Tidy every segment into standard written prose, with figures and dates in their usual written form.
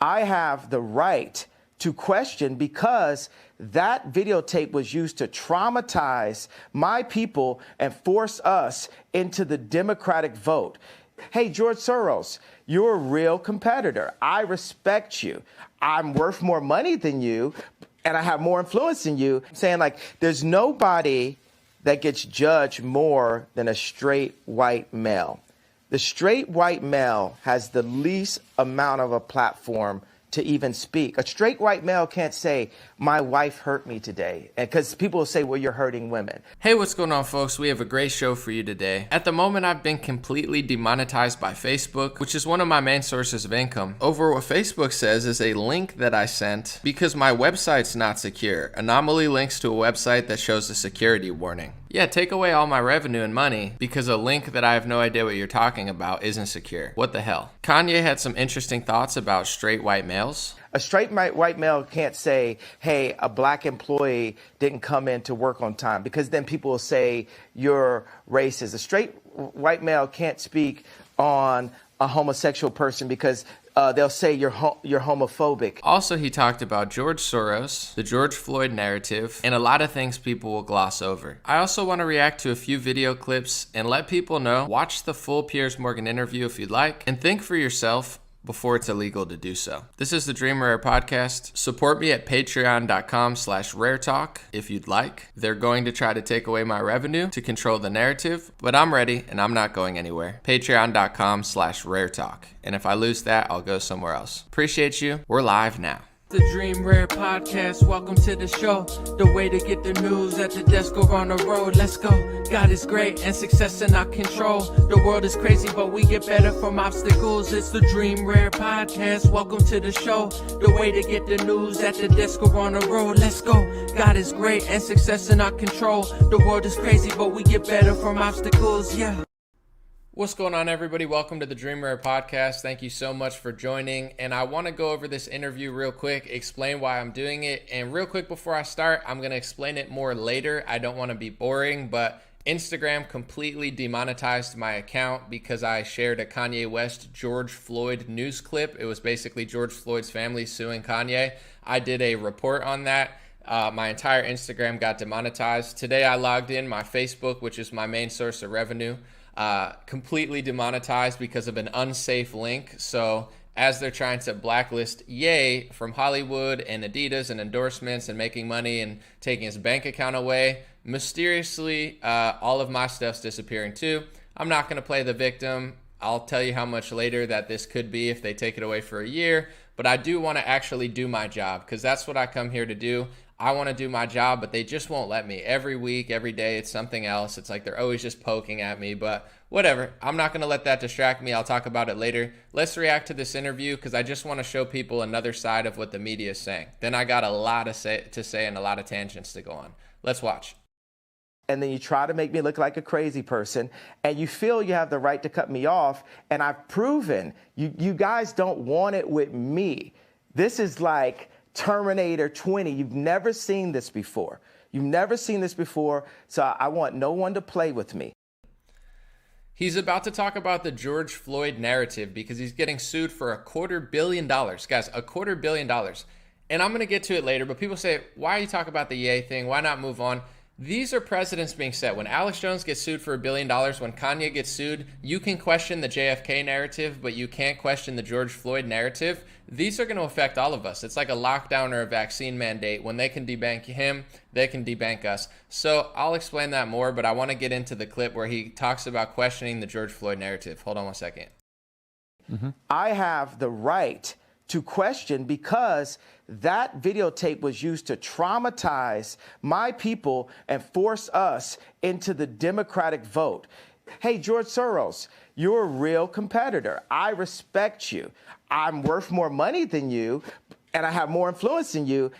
I have the right to question because that videotape was used to traumatize my people and force us into the Democratic vote. Hey, George Soros, you're a real competitor. I respect you. I'm worth more money than you, and I have more influence than you. I'm saying, like, there's nobody that gets judged more than a straight white male. The straight white male has the least amount of a platform to even speak. A straight white male can't say, my wife hurt me today, because people will say, well, you're hurting women. Hey, what's going on, folks? We have a great show for you today. At the moment, I've been completely demonetized by Facebook, which is one of my main sources of income. Over what Facebook says is a link that I sent because my website's not secure. Anomaly links to a website that shows a security warning. Yeah, take away all my revenue and money because a link that I have no idea what you're talking about isn't secure. What the hell? Kanye had some interesting thoughts about straight white males. A straight white male can't say, hey, a black employee didn't come in to work on time, because then people will say you're racist. A straight white male can't speak on a homosexual person because they'll say you're homophobic. Also, he talked about George Soros, the George Floyd narrative, and a lot of things people will gloss over. I also want to react to a few video clips and let people know, watch the full Piers Morgan interview if you'd like, and think for yourself before it's illegal to do so. This is the Dream Rare Podcast. Support me at patreon.com/raretalk if you'd like. They're going to try to take away my revenue to control the narrative, but I'm ready and I'm not going anywhere. Patreon.com/raretalk. And if I lose that, I'll go somewhere else. Appreciate you. We're live now. The Dream Rare Podcast, welcome to the show. The way to get the news at the desk or on the road. Let's go. God is great and success in our control. The world is crazy, but we get better from obstacles. It's the Dream Rare Podcast, welcome to the show. The way to get the news at the desk or on the road. Let's go. God is great and success in our control. The world is crazy, but we get better from obstacles. Yeah. What's going on, everybody? Welcome to the Dream Rare Podcast. Thank you so much for joining. And I want to go over this interview real quick, explain why I'm doing it. And real quick before I start, I'm going to explain it more later. I don't want to be boring, but Instagram completely demonetized my account because I shared a Kanye West George Floyd news clip. It was basically George Floyd's family suing Kanye. I did a report on that. My entire Instagram got demonetized. Today I logged in my Facebook, which is my main source of revenue. Completely demonetized because of an unsafe link. So as they're trying to blacklist Ye from Hollywood and Adidas and endorsements and making money and taking his bank account away, mysteriously, all of my stuff's disappearing too. I'm not going to play the victim. I'll tell you how much later that this could be if they take it away for a year. But I do want to actually do my job because that's what I come here to do. I want to do my job, but they just won't let me. Every week, every day, it's something else. It's like they're always just poking at me, but whatever. I'm not going to let that distract me. I'll talk about it later. Let's react to this interview because I just want to show people another side of what the media is saying. Then I got a lot to say and a lot of tangents to go on. Let's watch. And then you try to make me look like a crazy person, and you feel you have the right to cut me off, and I've proven you guys don't want it with me. This is like Terminator 20. You've never seen this before. You've never seen this before, so I want no one to play with me. He's about to talk about the George Floyd narrative because he's getting sued for $250 million. Guys, $250 million. And I'm going to get to it later, but people say, why are you talking about the Ye thing? Why not move on? These are precedents being set. When Alex Jones gets sued for $1 billion, when Kanye gets sued, you can question the JFK narrative, but you can't question the George Floyd narrative. These are going to affect all of us. It's like a lockdown or a vaccine mandate. When they can debank him, they can debank us. So I'll explain that more, but I want to get into the clip where he talks about questioning the George Floyd narrative. Hold on one second. I have the right to question because that videotape was used to traumatize my people and force us into the Democratic vote. Hey, George Soros, you're a real competitor. I respect you. I'm worth more money than you, and I have more influence than you.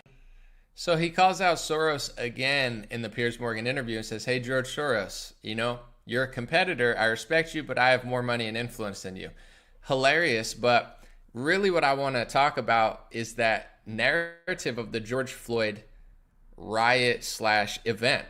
So he calls out Soros again in the Piers Morgan interview and says, hey, George Soros, you're a competitor. I respect you, but I have more money and influence than you. Hilarious, but really what I want to talk about is that narrative of the George Floyd riot / event.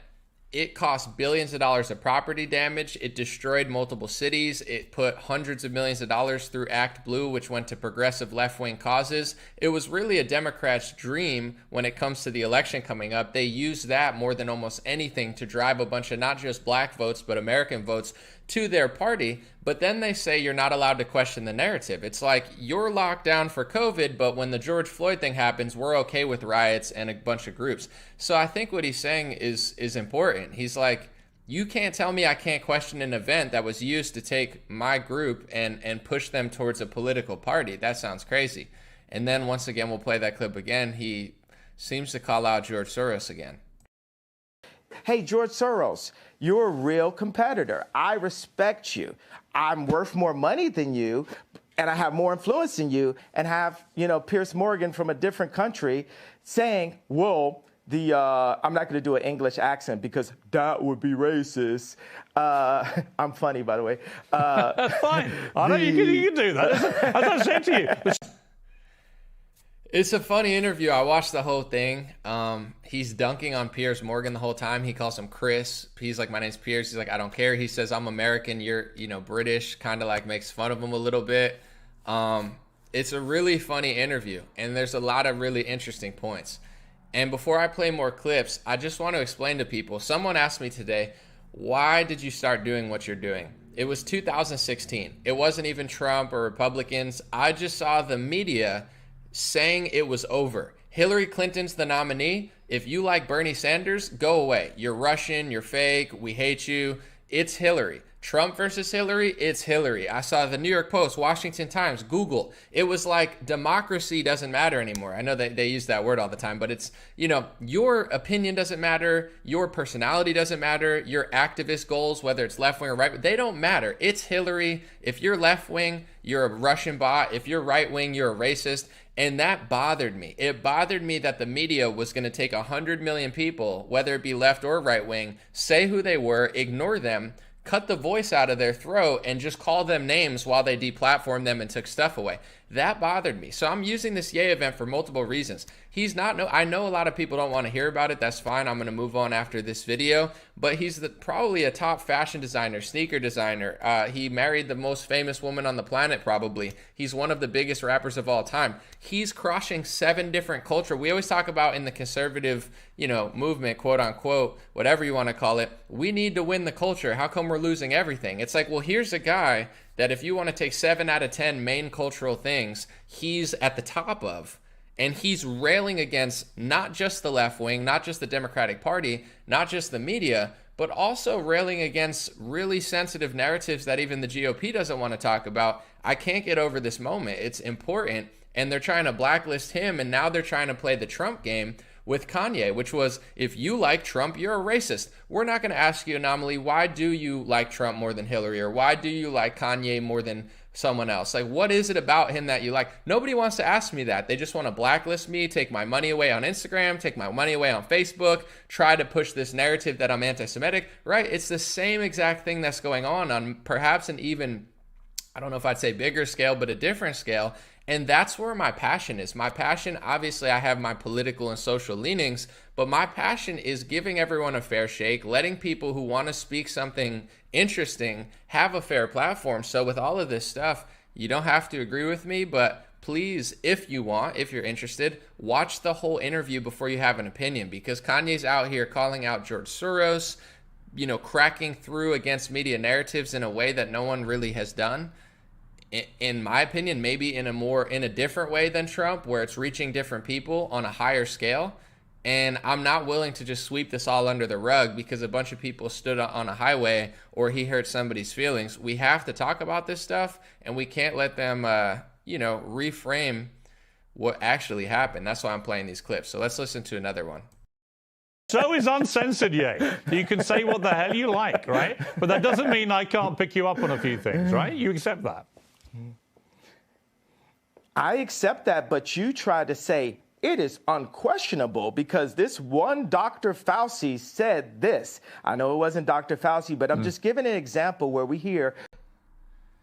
It cost billions of dollars of property damage. It destroyed multiple cities. It put hundreds of millions of dollars through Act Blue, which went to progressive left-wing causes. It was really a Democrat's dream when it comes to the election coming up. They used that more than almost anything to drive a bunch of not just black votes, but American votes to their party. But then they say you're not allowed to question the narrative. It's like you're locked down for COVID, but when the George Floyd thing happens, we're okay with riots and a bunch of groups. So I think what he's saying is important. He's like, you can't tell me I can't question an event that was used to take my group and push them towards a political party. That sounds crazy. And then once again, we'll play that clip again. He seems to call out George Soros again. Hey, George Soros, you're a real competitor. I respect you. I'm worth more money than you, and I have more influence than you, and have, Piers Morgan from a different country saying, well, I'm not going to do an English accent because that would be racist. I'm funny, by the way. That's fine. I know you can do that. As I said to you. It's a funny interview. I watched the whole thing. He's dunking on Piers Morgan the whole time. He calls him Chris. He's like, my name's Piers. He's like, I don't care. He says, I'm American. You're, British. Kind of like makes fun of him a little bit. It's a really funny interview, and there's a lot of really interesting points. And before I play more clips, I just want to explain to people. Someone asked me today, why did you start doing what you're doing? It was 2016. It wasn't even Trump or Republicans. I just saw the media saying it was over. Hillary Clinton's the nominee. If you like Bernie Sanders, go away. You're Russian, you're fake, we hate you. It's Hillary. Trump versus Hillary, it's Hillary. I saw the New York Post, Washington Times, Google. It was like democracy doesn't matter anymore. I know that they use that word all the time, but it's, your opinion doesn't matter. Your personality doesn't matter. Your activist goals, whether it's left wing or right, they don't matter. It's Hillary. If you're left wing, you're a Russian bot. If you're right wing, you're a racist. And that bothered me. It bothered me that the media was going to take 100 million people, whether it be left or right wing, say who they were, ignore them, cut the voice out of their throat, and just call them names while they deplatformed them and took stuff away. That bothered me. So I'm using this Ye event for multiple reasons. I know a lot of people don't want to hear about it. That's fine. I'm going to move on after this video. But he's probably a top fashion designer, sneaker designer. He married the most famous woman on the planet, probably. He's one of the biggest rappers of all time. He's crushing 7 different culture. We always talk about in the conservative, movement, quote unquote, whatever you want to call it, we need to win the culture. How come we're losing everything? It's like, well, here's a guy that if you want to take 7 out of 10 main cultural things, he's at the top of. And he's railing against not just the left wing, not just the Democratic Party, not just the media, but also railing against really sensitive narratives that even the GOP doesn't want to talk about. I can't get over this moment. It's important. And they're trying to blacklist him, and now they're trying to play the Trump game with Kanye, which was, if you like Trump, you're a racist. We're not going to ask you, Anomaly, why do you like Trump more than Hillary? Or why do you like Kanye more than someone else? Like, what is it about him that you like? Nobody wants to ask me that. They just want to blacklist me, take my money away on Instagram, take my money away on Facebook, try to push this narrative that I'm anti-Semitic, right? It's the same exact thing that's going on perhaps an even, I don't know if I'd say bigger scale, but a different scale. And that's where my passion is. My passion, obviously, I have my political and social leanings, but my passion is giving everyone a fair shake, letting people who want to speak something interesting have a fair platform. So with all of this stuff, you don't have to agree with me, but please, if you're interested, watch the whole interview before you have an opinion, because Kanye's out here calling out George Soros, cracking through against media narratives in a way that no one really has done. In my opinion, maybe in a different way than Trump, where it's reaching different people on a higher scale. And I'm not willing to just sweep this all under the rug because a bunch of people stood on a highway or he hurt somebody's feelings. We have to talk about this stuff, and we can't let them, reframe what actually happened. That's why I'm playing these clips. So let's listen to another one. So is uncensored, Ye. You can say what the hell you like, right? But that doesn't mean I can't pick you up on a few things, right? You accept that. I accept that, but you try to say it is unquestionable because this one Dr. Fauci said this. I know it wasn't Dr. Fauci, but I'm just giving an example where we hear.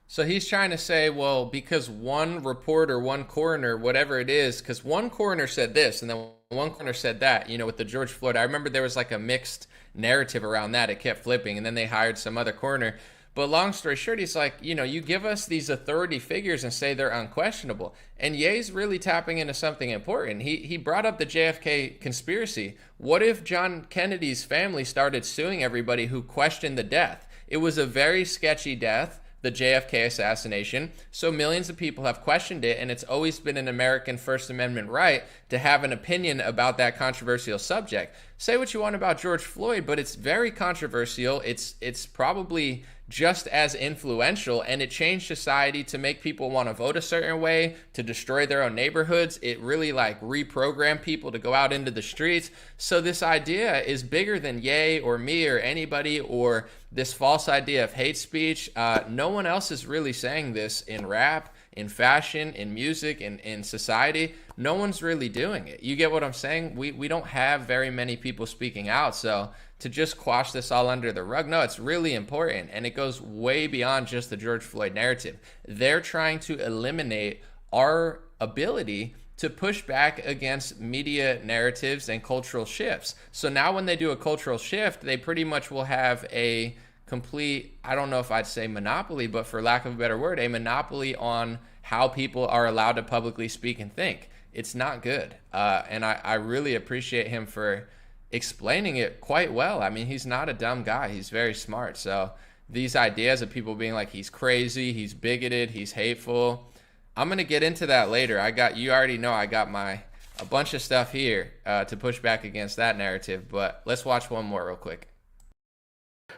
So he's trying to say, well, because one reporter, one coroner, whatever it is, because one coroner said this and then one coroner said that, with the George Floyd. I remember there was like a mixed narrative around that. It kept flipping, and then they hired some other corner. But long story short, he's like, you give us these authority figures and say they're unquestionable. And Ye's really tapping into something important. He brought up the JFK conspiracy. What if John Kennedy's family started suing everybody who questioned the death? It was a very sketchy death, the JFK assassination. So millions of people have questioned it, and it's always been an American First Amendment right to have an opinion about that controversial subject. Say what you want about George Floyd, but it's very controversial. It's probably just as influential, and it changed society to make people want to vote a certain way, to destroy their own neighborhoods. It really reprogrammed people to go out into the streets. So this idea is bigger than Ye or me or anybody, or this false idea of hate speech. No one else is really saying this in rap, in fashion, in music, in society. No one's really doing it. You get what I'm saying? We don't have very many people speaking out. So to just quash this all under the rug, no, it's really important. And it goes way beyond just the George Floyd narrative. They're trying to eliminate our ability to push back against media narratives and cultural shifts. So now when they do a cultural shift, they pretty much will have a complete, I don't know if I'd say monopoly, but for lack of a better word, a monopoly on how people are allowed to publicly speak and think. It's not good. And I really appreciate him for explaining it quite well. I mean, he's not a dumb guy. He's very smart. So these ideas of people being like, he's crazy, he's bigoted, he's hateful, I'm going to get into that later. You already know I got a bunch of stuff here to push back against that narrative, but let's watch one more real quick.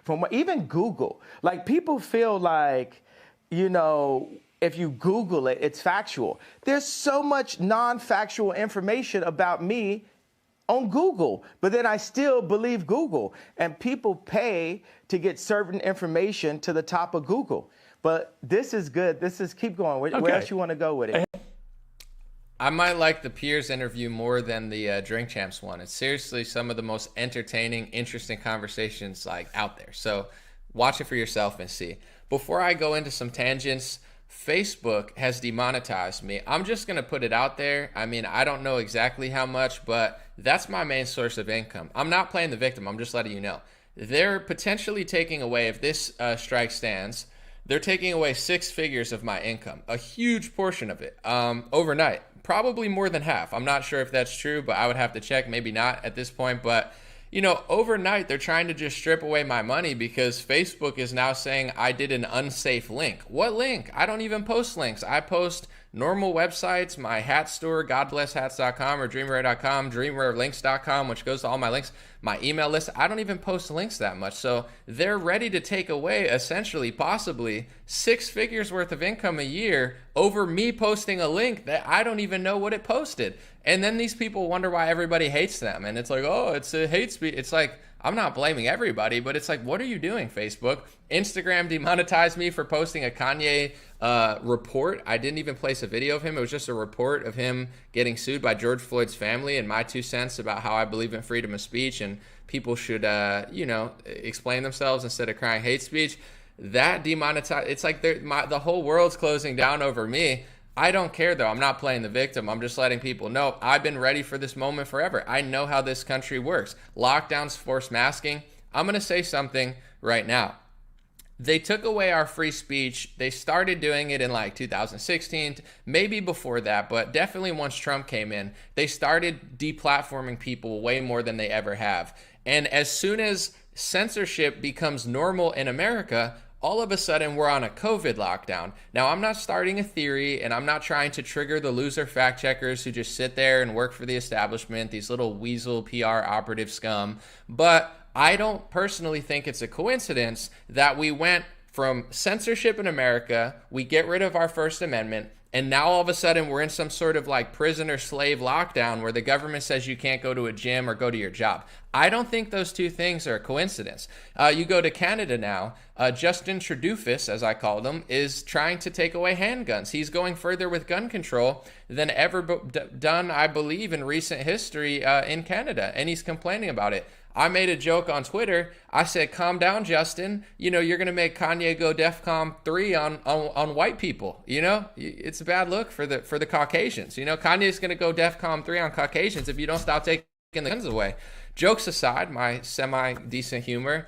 From even Google, people feel like, if you Google it, it's factual. There's so much non-factual information about me on Google, but then I still believe Google, and people pay to get certain information to the top of Google. But this is good. Keep going. Where else you want to go with it? I might like the Piers interview more than the Drink Champs one. It's seriously some of the most entertaining, interesting conversations out there. So watch it for yourself and see. Before I go into some tangents, Facebook has demonetized me. I'm just going to put it out there. I mean, I don't know exactly how much, but that's my main source of income. I'm not playing the victim. I'm just letting you know. They're potentially taking away, if this strike stands, they're taking away 6 figures of my income, a huge portion of it, overnight. Probably more than half. I'm not sure if that's true, but I would have to check. Maybe not at this point. But, overnight, they're trying to just strip away my money because Facebook is now saying I did an unsafe link. What link? I don't even post links. I post normal websites, my hat store, godblesshats.com or dreamrare.com, dreamrarelinks.com, which goes to all my links, my email list. I don't even post links that much. So they're ready to take away, essentially, possibly 6 figures worth of income a year over me posting a link that I don't even know what it posted. And then these people wonder why everybody hates them. And it's like, oh, it's a hate speech. It's like, I'm not blaming everybody, but it's like, what are you doing, Facebook? Instagram demonetized me for posting a Kanye report. I didn't even place a video of him. It was just a report of him getting sued by George Floyd's family and my 2 cents about how I believe in freedom of speech and people should, explain themselves instead of crying hate speech. That demonetized. It's like the whole world's closing down over me. I don't care, though. I'm not playing the victim. I'm just letting people know I've been ready for this moment forever. I know how this country works. Lockdowns, forced masking. I'm going to say something right now. They took away our free speech. They started doing it in 2016, maybe before that, but definitely once Trump came in, they started deplatforming people way more than they ever have. And as soon as censorship becomes normal in America, all of a sudden we're on a COVID lockdown. Now, I'm not starting a theory and I'm not trying to trigger the loser fact checkers who just sit there and work for the establishment, these little weasel PR operative scum. But I don't personally think it's a coincidence that we went from censorship in America, we get rid of our First Amendment, and now all of a sudden we're in some sort of prisoner slave lockdown where the government says you can't go to a gym or go to your job. I don't think those two things are a coincidence. You go to Canada now, Justin Trudeau, as I called him, is trying to take away handguns. He's going further with gun control than ever done, I believe, in recent history in Canada, and he's complaining about it. I made a joke on Twitter. I said, calm down, Justin. You're going to make Kanye go DEFCON 3 on white people. It's a bad look for the Caucasians. Kanye's going to go DEFCON 3 on Caucasians if you don't stop taking the guns away. Jokes aside, my semi-decent humor,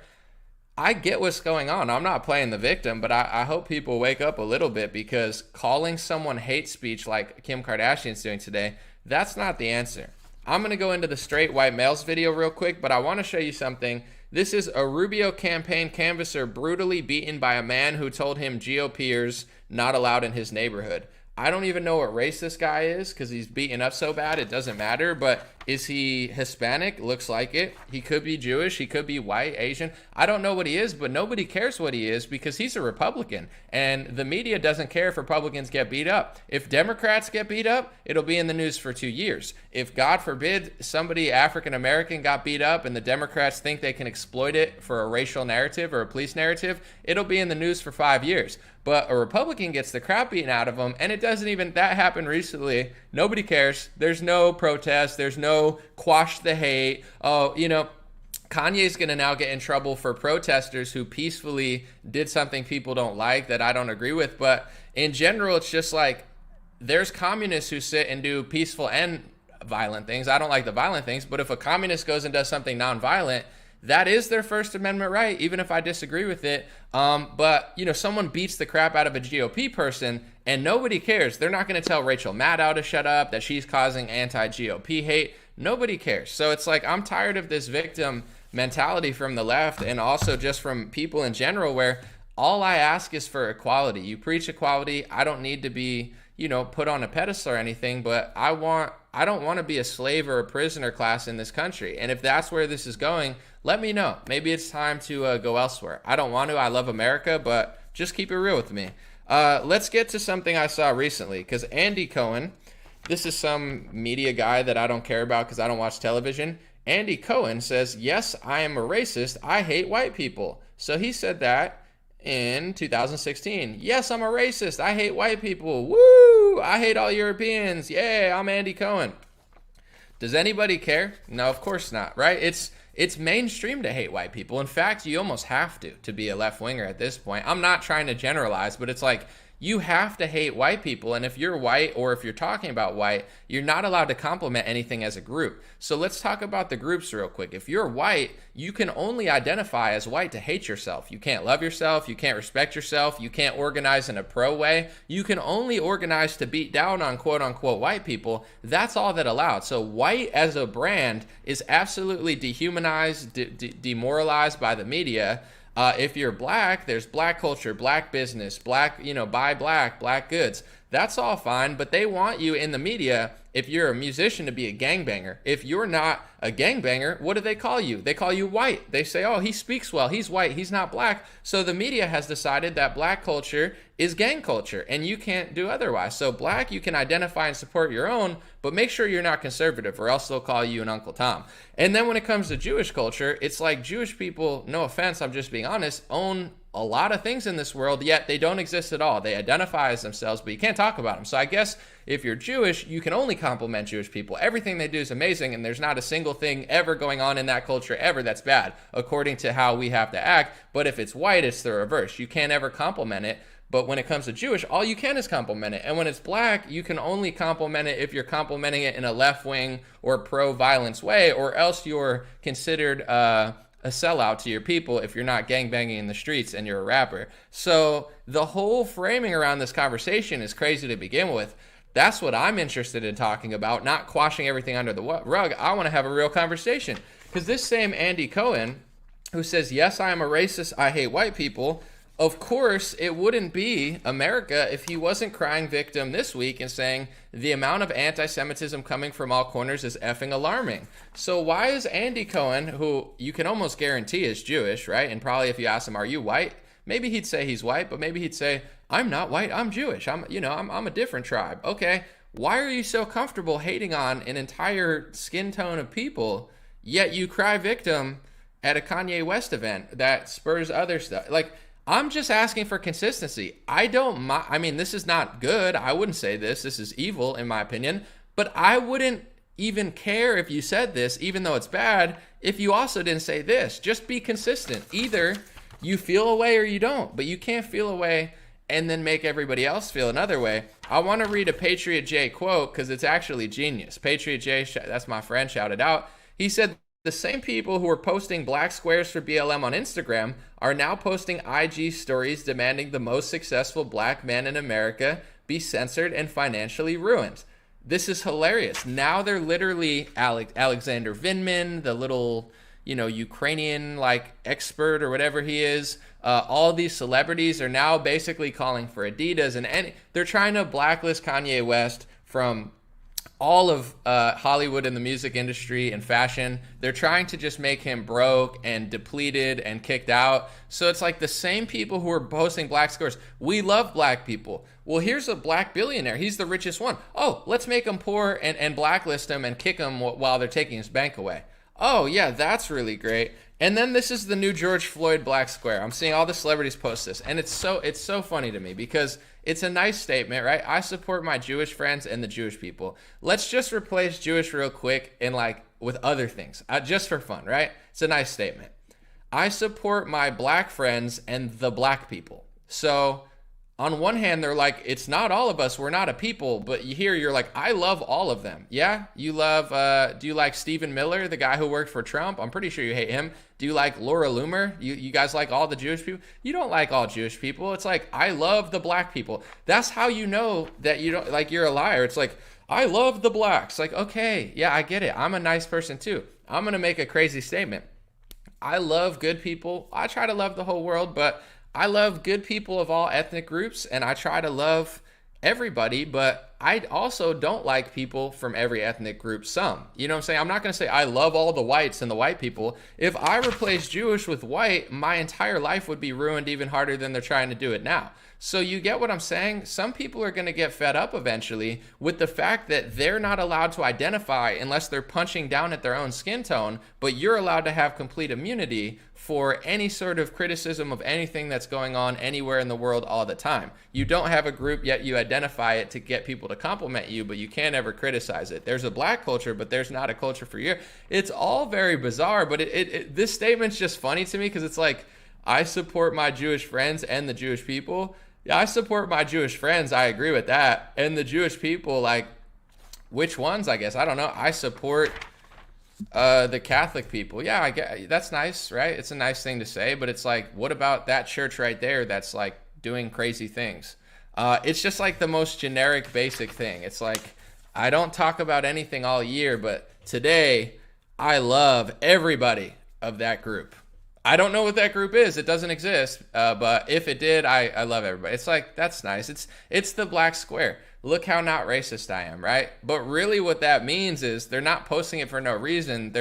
I get what's going on. I'm not playing the victim, but I hope people wake up a little bit, because calling someone hate speech like Kim Kardashian's doing today, that's not the answer. I'm going to go into the straight white males video real quick, but I want to show you something. This is a Rubio campaign canvasser brutally beaten by a man who told him GOPers not allowed in his neighborhood. I don't even know what race this guy is, because he's beaten up so bad it doesn't matter. But is he Hispanic? Looks like it. He could be Jewish. He could be white, Asian. I don't know what he is, but nobody cares what he is, because he's a Republican. And the media doesn't care if Republicans get beat up. If Democrats get beat up, it'll be in the news for 2 years. If, God forbid, somebody African American got beat up and the Democrats think they can exploit it for a racial narrative or a police narrative, it'll be in the news for 5 years. But a Republican gets the crap beaten out of them, and it doesn't even, that happened recently. Nobody cares. There's no protest. There's no quash the hate. Oh, you know, Kanye's going to now get in trouble for protesters who peacefully did something people don't like that I don't agree with. But in general, it's just like, there's communists who sit and do peaceful and violent things. I don't like the violent things, but if a communist goes and does something nonviolent, that is their First Amendment right, even if I disagree with it. But, you know, someone beats the crap out of a GOP person and nobody cares. They're not going to tell Rachel Maddow to shut up, that she's causing anti-GOP hate. Nobody cares. So it's like, I'm tired of this victim mentality from the left, and also just from people in general, where all I ask is for equality. You preach equality. I don't need to be, you know, put on a pedestal or anything, but I don't want to be a slave or a prisoner class in this country. And if that's where this is going, let me know. Maybe it's time to go elsewhere. I don't want to. I love America, but just keep it real with me. Let's get to something I saw recently, because Andy Cohen, this is some media guy that I don't care about because I don't watch television. Andy Cohen says, yes, I am a racist. I hate white people. So he said that in 2016. Yes, I'm a racist. I hate white people. Woo! I hate all Europeans. Yeah, I'm Andy Cohen. Does anybody care? No, of course not, right? It's mainstream to hate white people. In fact, you almost have to be a left-winger at this point. I'm not trying to generalize, but it's like, you have to hate white people. And if you're white, or if you're talking about white, you're not allowed to compliment anything as a group. So let's talk about the groups real quick. If you're white, you can only identify as white to hate yourself. You can't love yourself. You can't respect yourself. You can't organize in a pro way. You can only organize to beat down on quote unquote white people. That's all that allowed. So white as a brand is absolutely dehumanized, demoralized by the media. If you're black, there's black culture, black business, black, buy black goods. That's all fine, but they want you in the media, if you're a musician, to be a gangbanger. If you're not a gangbanger, what do they call you? They call you white. They say, oh, he speaks well, he's white, he's not black. So the media has decided that black culture is gang culture, and you can't do otherwise. So black, you can identify and support your own, but make sure you're not conservative, or else they'll call you an Uncle Tom. And then when it comes to Jewish culture, it's like Jewish people, no offense, I'm just being honest, own a lot of things in this world, yet they don't exist at all. They identify as themselves, but you can't talk about them. So I guess if you're Jewish, you can only compliment Jewish people. Everything they do is amazing, and there's not a single thing ever going on in that culture ever that's bad, according to how we have to act. But if it's white, it's the reverse. You can't ever compliment it. But when it comes to Jewish, all you can is compliment it. And when it's black, you can only compliment it if you're complimenting it in a left-wing or pro-violence way, or else you're considered a sellout to your people if you're not gangbanging in the streets and you're a rapper. So the whole framing around this conversation is crazy to begin with. That's what I'm interested in talking about, not quashing everything under the rug. I want to have a real conversation. Because this same Andy Cohen, who says, yes, I am a racist, I hate white people, of course, it wouldn't be America if he wasn't crying victim this week and saying the amount of anti-Semitism coming from all corners is effing alarming. So why is Andy Cohen, who you can almost guarantee is Jewish, right? And probably if you ask him, are you white? Maybe he'd say he's white, but maybe he'd say, I'm not white, I'm Jewish. I'm a different tribe. Okay, why are you so comfortable hating on an entire skin tone of people, yet you cry victim at a Kanye West event that spurs other stuff? Like, I'm just asking for consistency. This is not good. I wouldn't say this. This is evil, in my opinion. But I wouldn't even care if you said this, even though it's bad, if you also didn't say this. Just be consistent. Either you feel a way or you don't. But you can't feel a way and then make everybody else feel another way. I want to read a Patriot J quote because it's actually genius. Patriot J, that's my friend, shouted out. He said the same people who were posting black squares for BLM on Instagram are now posting IG stories demanding the most successful black man in America be censored and financially ruined. This is hilarious. Now they're literally Alexander Vindman, the little, Ukrainian like expert or whatever he is. All these celebrities are now basically calling for Adidas, and they're trying to blacklist Kanye West from all of Hollywood and the music industry and fashion. They're trying to just make him broke and depleted and kicked out. So it's like the same people who are posting black squares. We love black people. Well, here's a black billionaire. He's the richest one. Oh, let's make him poor and blacklist him and kick him while they're taking his bank away. Oh, yeah, that's really great. And then this is the new George Floyd black square. I'm seeing all the celebrities post this, and it's so funny to me because it's a nice statement, right? I support my Jewish friends and the Jewish people. Let's just replace Jewish real quick and with other things, just for fun, right? It's a nice statement. I support my black friends and the black people. So on one hand, they're like, it's not all of us. We're not a people. But you're like, I love all of them. Yeah? You love, do you like Stephen Miller, the guy who worked for Trump? I'm pretty sure you hate him. Do you like Laura Loomer? You guys like all the Jewish people? You don't like all Jewish people. It's like, I love the black people. That's how you know that you don't, like, you're a liar. It's like, I love the blacks. Like, okay, yeah, I get it. I'm a nice person too. I'm going to make a crazy statement. I love good people. I try to love the whole world, but I love good people of all ethnic groups, and I try to love everybody, but I also don't like people from every ethnic group some. You know what I'm saying? I'm not going to say I love all the whites and the white people. If I replace Jewish with white, my entire life would be ruined even harder than they're trying to do it now. So you get what I'm saying? Some people are going to get fed up eventually with the fact that they're not allowed to identify unless they're punching down at their own skin tone, but you're allowed to have complete immunity for any sort of criticism of anything that's going on anywhere in the world all the time. You don't have a group, yet you identify it to get people to compliment you, but you can't ever criticize it. There's a black culture, but there's not a culture for you. It's all very bizarre, but this statement's just funny to me because it's like, I support my Jewish friends and the Jewish people. Yeah, I support my Jewish friends. I agree with that. And the Jewish people, like, which ones, I guess? I don't know. I support the Catholic people. Yeah, I get, that's nice, right? It's a nice thing to say, but it's like, what about that church right there that's like doing crazy things? It's just like the most generic, basic thing. It's like, I don't talk about anything all year, but today I love everybody of that group. I don't know what that group is. It doesn't exist. But if it did, I love everybody. It's like, that's nice. It's the black square. Look how not racist I am, right? But really what that means is they're not posting it for no reason.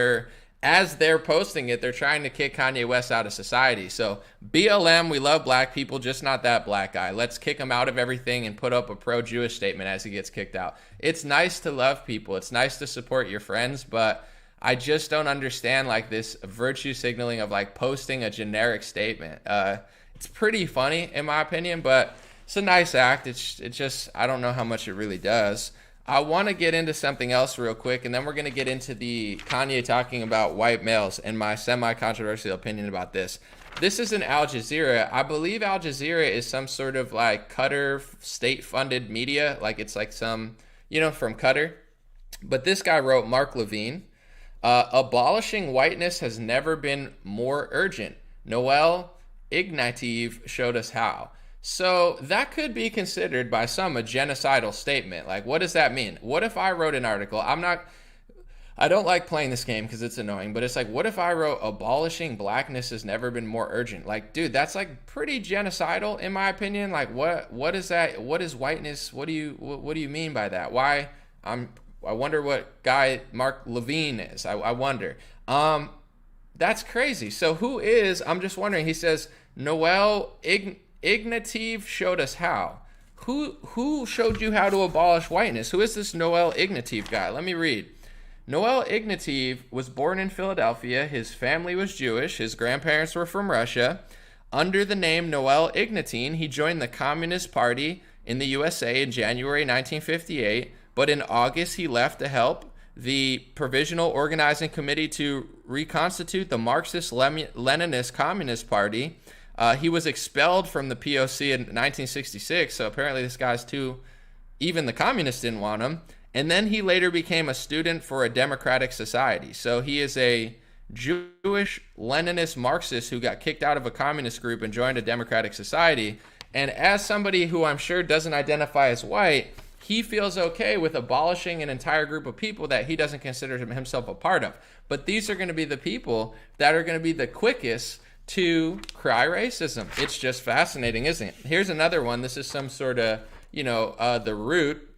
As they're posting it, they're trying to kick Kanye West out of society. So BLM, we love black people, just not that black guy. Let's kick him out of everything and put up a pro-Jewish statement as he gets kicked out. It's nice to love people. It's nice to support your friends, but I just don't understand like this virtue signaling of like posting a generic statement. It's pretty funny in my opinion, but it's a nice act. It's just, I don't know how much it really does. I want to get into something else real quick, and then we're going to get into the Kanye talking about white males and my semi-controversial opinion about this. This is in Al Jazeera. I believe Al Jazeera is some sort of like Qatar state-funded media. Like it's like some, from Qatar. But this guy wrote, Mark Levine, abolishing whiteness has never been more urgent. Noel Ignatieff showed us how. So that could be considered by some a genocidal statement. Like, what does that mean? What if I wrote an article? I don't like playing this game because it's annoying, but it's like, what if I wrote abolishing blackness has never been more urgent? Like, dude, that's like pretty genocidal in my opinion. Like, what is that? What is whiteness? What do you mean by that? I wonder what guy Mark Levine is. I wonder. That's crazy. So who is? I'm just wondering. He says Noel Ignatieff showed us how. Who showed you how to abolish whiteness? Who is this Noel Ignatieff guy? Let me read. Noel Ignatieff was born in Philadelphia. His family was Jewish. His grandparents were from Russia. Under the name Noel Ignatien, he joined the Communist Party in the USA in January 1958, but in August he left to help the Provisional Organizing Committee to reconstitute the Marxist-Leninist Communist Party. He was expelled from the POC in 1966, so apparently this guy's even the communists didn't want him. And then he later became a student for a democratic society. So he is a Jewish Leninist Marxist who got kicked out of a communist group and joined a democratic society. And as somebody who I'm sure doesn't identify as white, he feels okay with abolishing an entire group of people that he doesn't consider himself a part of. But these are going to be the people that are going to be the quickest to cry racism. It's just fascinating, isn't it? Here's another one. This is some sort of, the root.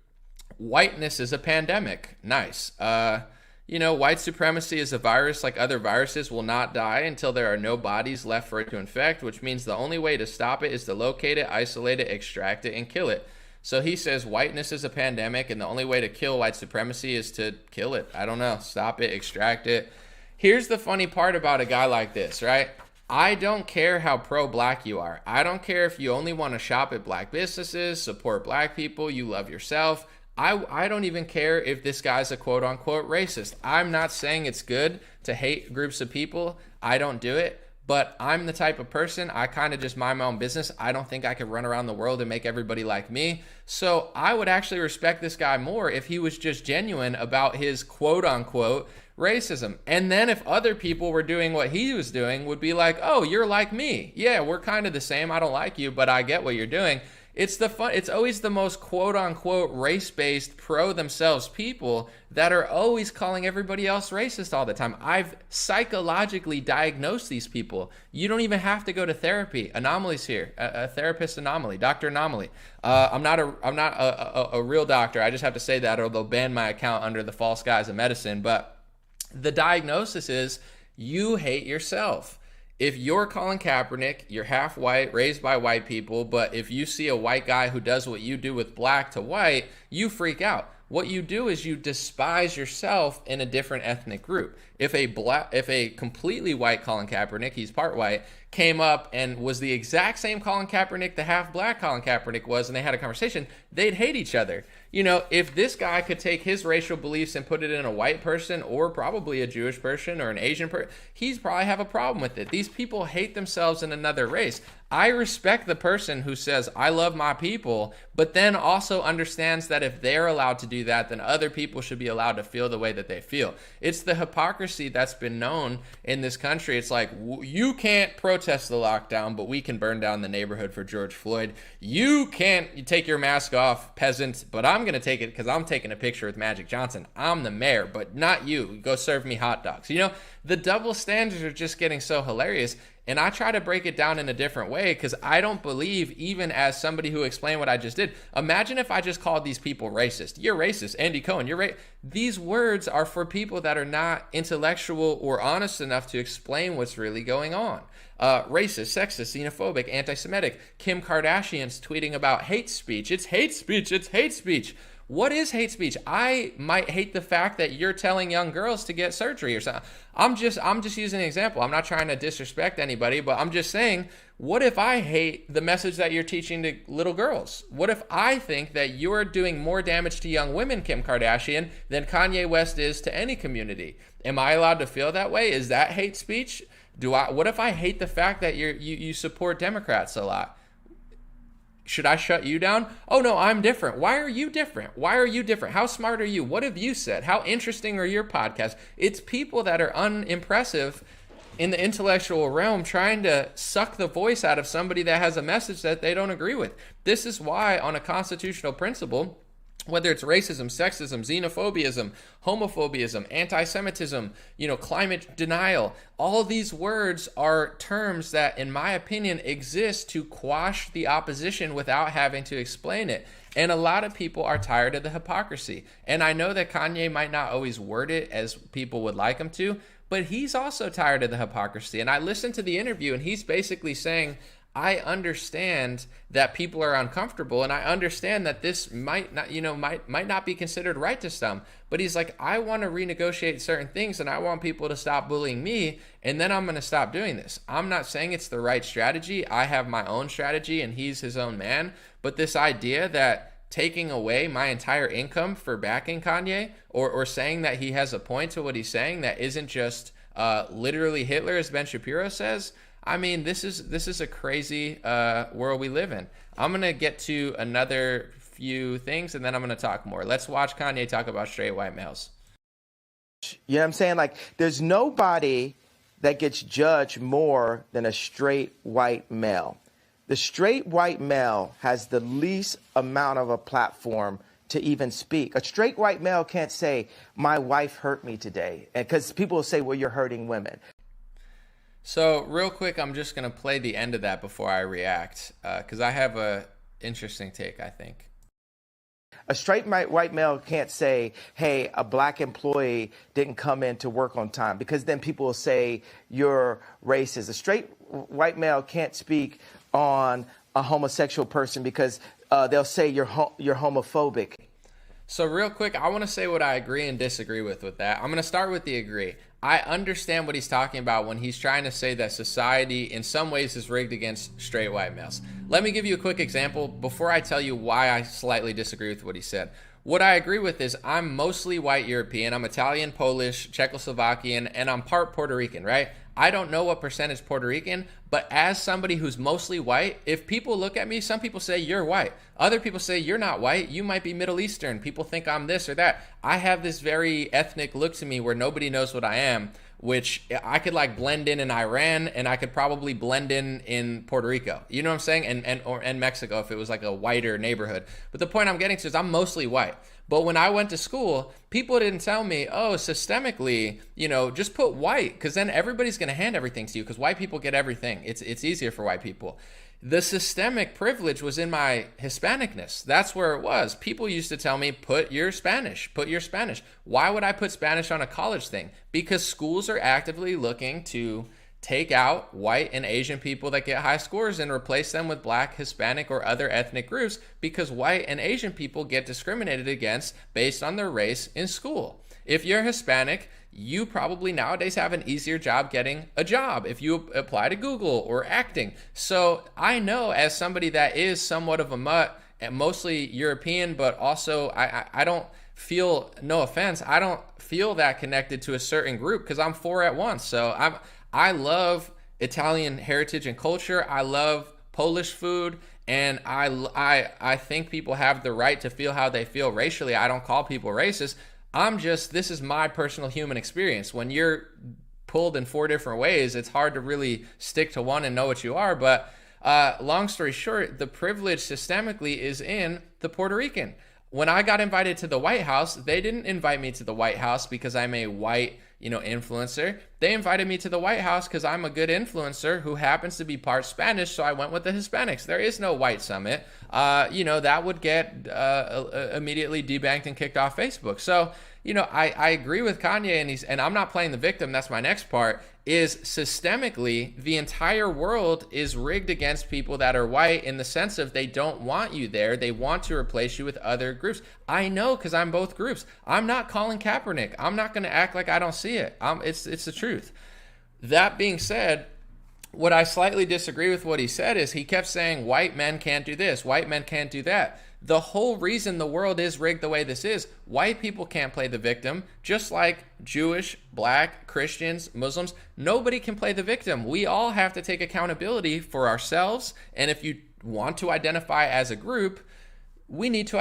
Whiteness is a pandemic. Nice. White supremacy is a virus like other viruses will not die until there are no bodies left for it to infect, which means the only way to stop it is to locate it, isolate it, extract it, and kill it. So he says whiteness is a pandemic, and the only way to kill white supremacy is to kill it. I don't know. Stop it, extract it. Here's the funny part about a guy like this, right? I don't care how pro-black you are. I don't care if you only want to shop at black businesses, support black people, you love yourself. I don't even care if this guy's a quote-unquote racist. I'm not saying it's good to hate groups of people. I don't do it. But I'm the type of person, I kind of just mind my own business. I don't think I could run around the world and make everybody like me. So I would actually respect this guy more if he was just genuine about his quote-unquote racism. And then if other people were doing what he was doing, would be like, oh, you're like me. Yeah, we're kind of the same. I don't like you, but I get what you're doing. It's always the most quote-unquote race-based, pro-themselves people that are always calling everybody else racist all the time. I've psychologically diagnosed these people. You don't even have to go to therapy. Anomalies here, a therapist anomaly, Dr. Anomaly. I'm not a real doctor. I just have to say that, or they'll ban my account under the false guise of medicine. But the diagnosis is you hate yourself. If you're Colin Kaepernick, you're half white, raised by white people, but if you see a white guy who does what you do with black to white, you freak out. What you do is you despise yourself in a different ethnic group. If a completely white Colin Kaepernick, he's part white, came up and was the exact same Colin Kaepernick the half black Colin Kaepernick was, and they had a conversation, they'd hate each other. If this guy could take his racial beliefs and put it in a white person, or probably a Jewish person or an Asian person, he'd probably have a problem with it. These people hate themselves in another race. I respect the person who says, I love my people, but then also understands that if they're allowed to do that, then other people should be allowed to feel the way that they feel. It's the hypocrisy that's been known in this country. It's like, you can't protest the lockdown, but we can burn down the neighborhood for George Floyd. You can't take your mask off, peasant, but I'm going to take it because I'm taking a picture with Magic Johnson. I'm the mayor, but not you. Go serve me hot dogs. The double standards are just getting so hilarious. And I try to break it down in a different way because I don't believe, even as somebody who explained what I just did, imagine if I just called these people racist. You're racist. Andy Cohen, you're right. These words are for people that are not intellectual or honest enough to explain what's really going on. Racist, sexist, xenophobic, anti-Semitic. Kim Kardashian's tweeting about hate speech. It's hate speech. It's hate speech. What is hate speech? I might hate the fact that you're telling young girls to get surgery or something. I'm just using an example. I'm not trying to disrespect anybody, but I'm just saying, what if I hate the message that you're teaching to little girls? What if I think that you're doing more damage to young women, Kim Kardashian, than Kanye West is to any community? Am I allowed to feel that way? Is that hate speech? What if I hate the fact that you support Democrats a lot? Should I shut you down? Oh, no, I'm different. Why are you different? Why are you different? How smart are you? What have you said? How interesting are your podcasts? It's people that are unimpressive in the intellectual realm trying to suck the voice out of somebody that has a message that they don't agree with. This is why, on a constitutional principle, whether it's racism, sexism, xenophobia, homophobia, anti-Semitism, climate denial, all these words are terms that, in my opinion, exist to quash the opposition without having to explain it. And a lot of people are tired of the hypocrisy. And I know that Kanye might not always word it as people would like him to, but he's also tired of the hypocrisy. And I listened to the interview, and he's basically saying, I understand that people are uncomfortable, and I understand that this might not be considered right to some. But he's like, I want to renegotiate certain things, and I want people to stop bullying me, and then I'm going to stop doing this. I'm not saying it's the right strategy. I have my own strategy, and he's his own man. But this idea that taking away my entire income for backing Kanye, or saying that he has a point to what he's saying that isn't just literally Hitler, as Ben Shapiro says, I mean, this is a crazy world we live in. I'm going to get to another few things, and then I'm going to talk more. Let's watch Kanye talk about straight white males. You know what I'm saying? Like, there's nobody that gets judged more than a straight white male. The straight white male has the least amount of a platform to even speak. A straight white male can't say, my wife hurt me today, because people will say, well, you're hurting women. So real quick, I'm just going to play the end of that before I react, because I have a interesting take, I think. A straight white male can't say, hey, a black employee didn't come in to work on time, because then people will say you're racist. A straight white male can't speak on a homosexual person because they'll say you're homophobic. So real quick, I want to say what I agree and disagree with that. I'm going to start with the agree. I understand what he's talking about when he's trying to say that society in some ways is rigged against straight white males. Let me give you a quick example before I tell you why I slightly disagree with what he said. What I agree with is I'm mostly white European. I'm Italian, Polish, Czechoslovakian, and I'm part Puerto Rican, right? I don't know what percentage Puerto Rican, but as somebody who's mostly white, if people look at me, some people say you're white. Other people say you're not white. You might be Middle Eastern. People think I'm this or that. I have this very ethnic look to me where nobody knows what I am, which I could like blend in Iran, and I could probably blend in Puerto Rico. You know what I'm saying? And Mexico if it was like a whiter neighborhood. But the point I'm getting to is I'm mostly white. But when I went to school, people didn't tell me, oh, systemically, just put white, because then everybody's going to hand everything to you, because white people get everything. It's easier for white people. The systemic privilege was in my Hispanicness. That's where it was. People used to tell me, put your Spanish. Why would I put Spanish on a college thing? Because schools are actively looking to take out white and Asian people that get high scores and replace them with black, Hispanic, or other ethnic groups, because white and Asian people get discriminated against based on their race in school. If you're Hispanic, you probably nowadays have an easier job getting a job if you apply to Google or acting. So I know, as somebody that is somewhat of a mutt and mostly European, but also I don't feel, no offense, I don't feel that connected to a certain group because I'm four at once. So I love Italian heritage and culture. I love Polish food, and I think people have the right to feel how they feel racially. I don't call people racist. This is my personal human experience. When you're pulled in four different ways, it's hard to really stick to one and know what you are. But long story short, the privilege systemically is in the Puerto Rican. When I got invited to the White House, they didn't invite me to the White House because I'm a white influencer. They invited me to the White House because I'm a good influencer who happens to be part Spanish, so I went with the Hispanics. There is no white summit. That would get immediately debanked and kicked off Facebook. So, I agree with Kanye, and I'm not playing the victim. That's my next part, is systemically, the entire world is rigged against people that are white in the sense of they don't want you there. They want to replace you with other groups. I know, because I'm both groups. I'm not calling Kaepernick. I'm not going to act like I don't see it. It's the truth. That being said, what I slightly disagree with what he said is he kept saying white men can't do this, white men can't do that. The whole reason the world is rigged the way this is, white people can't play the victim, just like Jewish, black, Christians, Muslims. Nobody can play the victim. We all have to take accountability for ourselves. And if you want to identify as a group, we need to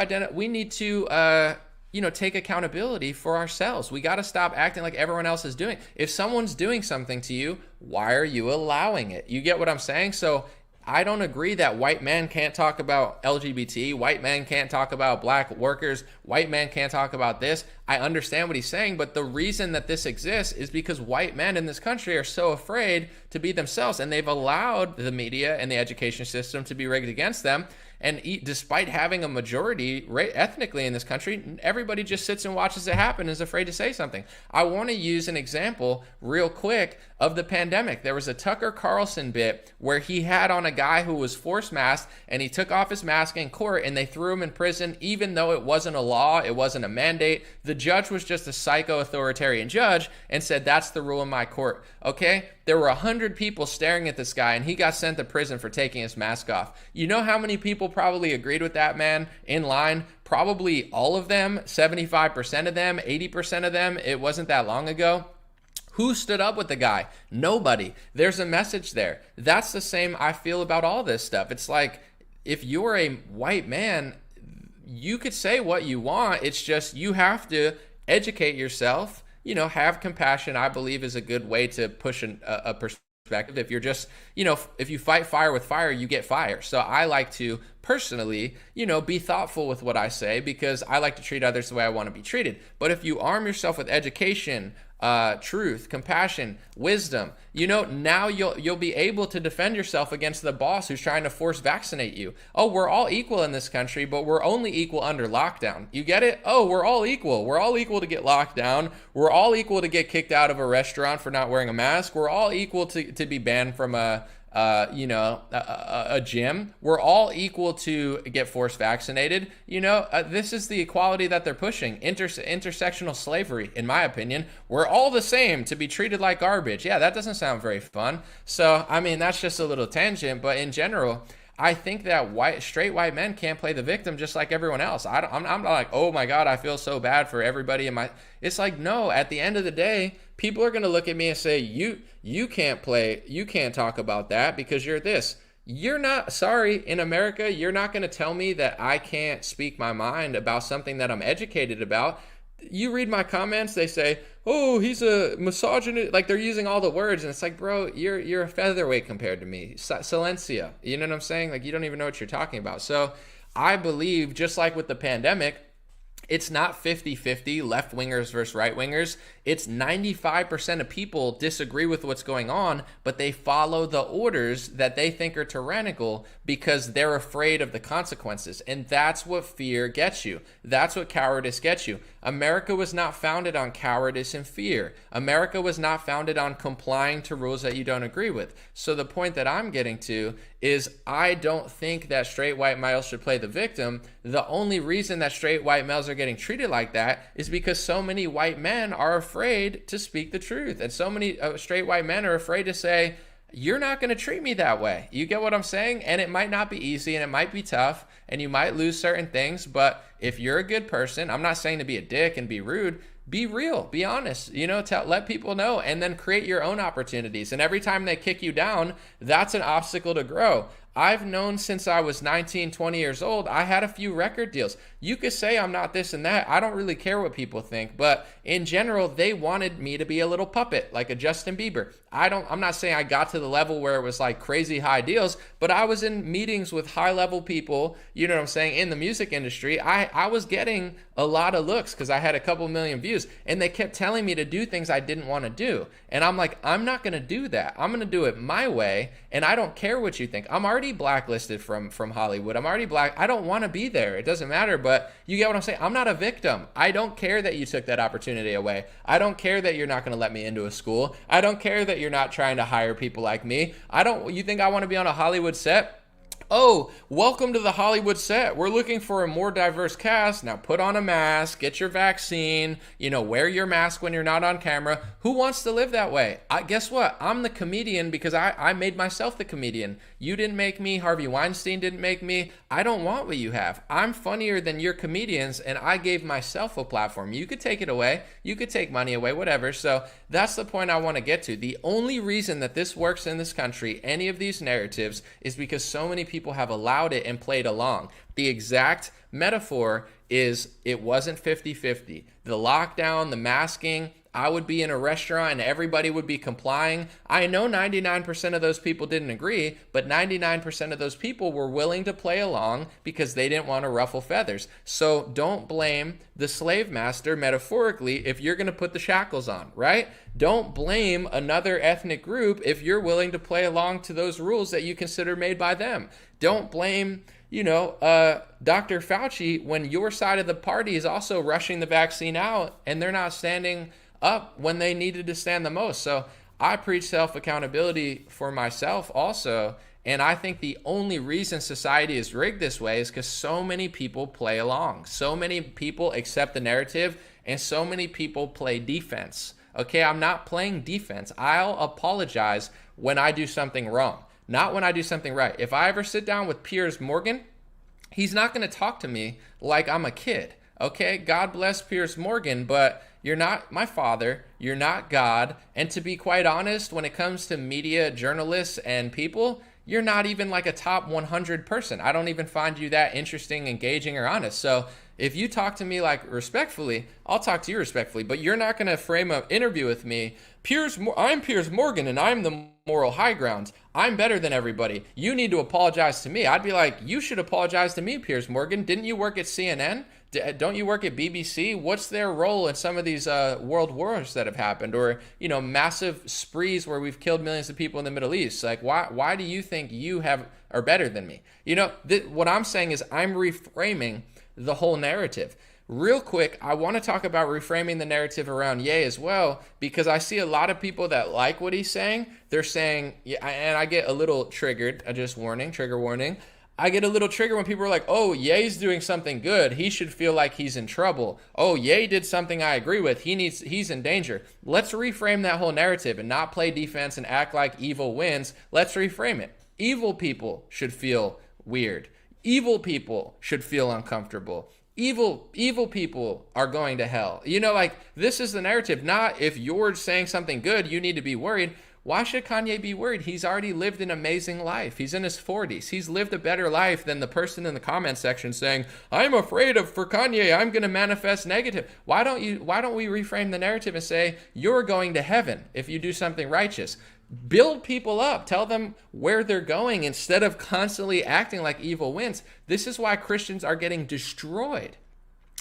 take accountability for ourselves. We got to stop acting like everyone else is doing. If someone's doing something to you, why are you allowing it? You get what I'm saying? So I don't agree that white men can't talk about LGBT, white men can't talk about black workers, white men can't talk about this. I understand what he's saying, but the reason that this exists is because white men in this country are so afraid to be themselves, and they've allowed the media and the education system to be rigged against them. And despite having a majority ethnically in this country, everybody just sits and watches it happen and is afraid to say something. I want to use an example real quick of the pandemic. There was a Tucker Carlson bit where he had on a guy who was forced masked, and he took off his mask in court, and they threw him in prison, even though it wasn't a law, it wasn't a mandate. The judge was just a psycho-authoritarian judge and said, that's the rule in my court. Okay? There were 100 people staring at this guy, and he got sent to prison for taking his mask off. You know how many people probably agreed with that man in line? Probably all of them, 75% of them, 80% of them. It wasn't that long ago. Who stood up with the guy? Nobody. There's a message there. That's the same I feel about all this stuff. It's like, if you're a white man, you could say what you want. It's just you have to educate yourself, have compassion. I believe is a good way to push a perspective. If you're just, if you fight fire with fire, you get fire. So I like to personally, be thoughtful with what I say, because I like to treat others the way I want to be treated. But if you arm yourself with education, truth, compassion, wisdom, now you'll be able to defend yourself against the boss who's trying to force vaccinate you. Oh, we're all equal in this country, but we're only equal under lockdown. You get it? Oh, we're all equal. We're all equal to get locked down. We're all equal to get kicked out of a restaurant for not wearing a mask. We're all equal to be banned from a gym. We're all equal to get forced vaccinated. This is the equality that they're pushing. Intersectional slavery, in my opinion. We're all the same to be treated like garbage. Yeah, that doesn't sound very fun. So, that's just a little tangent. But in general, I think that straight white men can't play the victim just like everyone else. I'm not like, oh my God, I feel so bad for everybody. It's like, no, at the end of the day, people are going to look at me and say, you can't talk about that because you're this. You're not, sorry, in America, you're not going to tell me that I can't speak my mind about something that I'm educated about. You read my comments, they say, oh, he's a misogynist. Like, they're using all the words, and it's like, bro, you're a featherweight compared to me. Silencia. You know what I'm saying? Like, you don't even know what you're talking about. So I believe, just like with the pandemic, it's not 50-50 left-wingers versus right-wingers. It's 95% of people disagree with what's going on, but they follow the orders that they think are tyrannical because they're afraid of the consequences. And that's what fear gets you. That's what cowardice gets you. America was not founded on cowardice and fear. America was not founded on complying to rules that you don't agree with. So the point that I'm getting to is I don't think that straight white males should play the victim. The only reason that straight white males are getting treated like that is because so many white men are afraid to speak the truth. And so many straight white men are afraid to say, you're not going to treat me that way. You get what I'm saying? And it might not be easy and it might be tough and you might lose certain things. But if you're a good person, I'm not saying to be a dick and be rude. Be real, be honest, let people know, and then create your own opportunities. And every time they kick you down, that's an obstacle to grow. I've known since I was 19, 20 years old, I had a few record deals. You could say I'm not this and that. I don't really care what people think. But in general, they wanted me to be a little puppet, like a Justin Bieber. I'm not saying I got to the level where it was like crazy high deals, but I was in meetings with high level people, you know what I'm saying, in the music industry. I was getting a lot of looks because I had a couple million views, and they kept telling me to do things I didn't want to do. And I'm like, I'm not going to do that. I'm going to do it my way, and I don't care what you think. I'm already blacklisted from Hollywood. I'm already black. I don't want to be there. It doesn't matter, but you get what I'm saying? I'm not a victim. I don't care that you took that opportunity away. I don't care that you're not going to let me into a school. I don't care that you're not trying to hire people like me. You think I want to be on a Hollywood set? Oh, welcome to the Hollywood set. We're looking for a more diverse cast. Now put on a mask, get your vaccine, wear your mask when you're not on camera. Who wants to live that way? Guess what? I'm the comedian because I made myself the comedian. You didn't make me. Harvey Weinstein didn't make me. I don't want what you have. I'm funnier than your comedians, and I gave myself a platform. You could take it away. You could take money away, whatever. So that's the point I want to get to. The only reason that this works in this country, any of these narratives, is because so many people have allowed it and played along. The exact metaphor is it wasn't 50-50. The lockdown, the masking, I would be in a restaurant and everybody would be complying. I know 99% of those people didn't agree, but 99% of those people were willing to play along because they didn't want to ruffle feathers. So don't blame the slave master metaphorically if you're going to put the shackles on, right? Don't blame another ethnic group if you're willing to play along to those rules that you consider made by them. Don't blame Dr. Fauci when your side of the party is also rushing the vaccine out and they're not standing up when they needed to stand the most. So I preach self-accountability for myself also. And I think the only reason society is rigged this way is because so many people play along. So many people accept the narrative and so many people play defense. Okay, I'm not playing defense. I'll apologize when I do something wrong, not when I do something right. If I ever sit down with Piers Morgan, he's not going to talk to me like I'm a kid. Okay, God bless Piers Morgan, but you're not my father, you're not God, and to be quite honest, when it comes to media, journalists, and people, you're not even like a top 100 person. I don't even find you that interesting, engaging, or honest. So if you talk to me like respectfully, I'll talk to you respectfully, but you're not going to frame an interview with me. I'm Piers Morgan and I'm the moral high ground. I'm better than everybody. You need to apologize to me. I'd be like, you should apologize to me, Piers Morgan. Didn't you work at CNN? Don't you work at BBC? What's their role in some of these world wars that have happened, or massive sprees where we've killed millions of people in the Middle East? Like, why do you think you are better than me? What I'm saying is I'm reframing the whole narrative. Real quick, I want to talk about reframing the narrative around Ye as well, because I see a lot of people that like what he's saying. They're saying, yeah, and I get a little triggered. Trigger warning. I get a little triggered when people are like, oh, Ye's doing something good. He should feel like he's in trouble. Oh, Ye did something I agree with. He's in danger. Let's reframe that whole narrative and not play defense and act like evil wins. Let's reframe it. Evil people should feel weird. Evil people should feel uncomfortable. Evil people are going to hell. This is the narrative. Not if you're saying something good, you need to be worried. Why should Kanye be worried? He's already lived an amazing life. He's in his 40s. He's lived a better life than the person in the comment section saying, I'm afraid for Kanye, I'm going to manifest negative. Why don't we reframe the narrative and say, you're going to heaven if you do something righteous? Build people up. Tell them where they're going instead of constantly acting like evil wins. This is why Christians are getting destroyed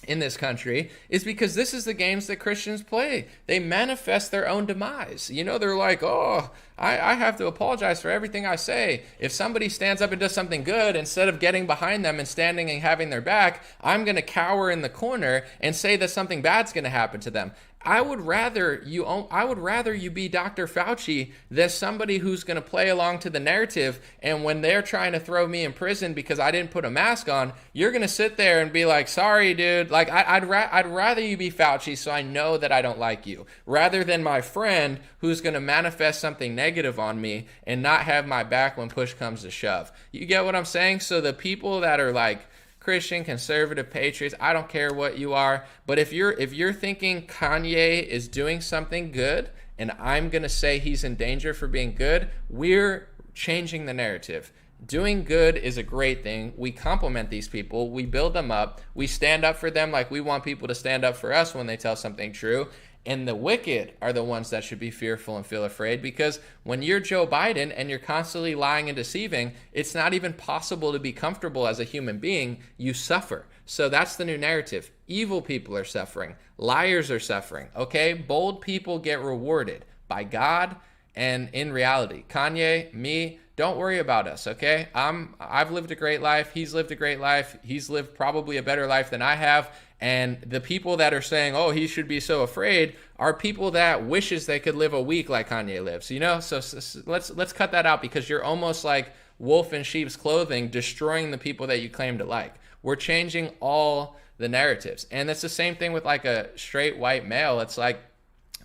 in this country, is because this is the games that Christians play. They manifest their own demise. They're like, oh, I have to apologize for everything I say. If somebody stands up and does something good, instead of getting behind them and standing and having their back, I'm going to cower in the corner and say that something bad's going to happen to them. I would rather you be Dr. Fauci than somebody who's going to play along to the narrative, and when they're trying to throw me in prison because I didn't put a mask on, you're going to sit there and be like, sorry, dude. Like, I'd rather you be Fauci so I know that I don't like you, rather than my friend who's going to manifest something negative on me and not have my back when push comes to shove. You get what I'm saying? So the people that are like Christian, conservative, patriots, I don't care what you are, but if you're thinking Kanye is doing something good and I'm going to say he's in danger for being good, we're changing the narrative. Doing good is a great thing. We compliment these people. We build them up. We stand up for them like we want people to stand up for us when they tell something true. And the wicked are the ones that should be fearful and feel afraid, because when you're Joe Biden and you're constantly lying and deceiving, it's not even possible to be comfortable as a human being. You suffer. So that's the new narrative. Evil people are suffering. Liars are suffering. Okay? Bold people get rewarded by God and in reality. Kanye, me, don't worry about us, okay? I've lived a great life. He's lived a great life. He's lived probably a better life than I have. And the people that are saying, oh, he should be so afraid, are people that wishes they could live a week like Kanye lives, So let's cut that out, because you're almost like wolf in sheep's clothing, destroying the people that you claim to like. We're changing all the narratives. And it's the same thing with like a straight white male. It's like,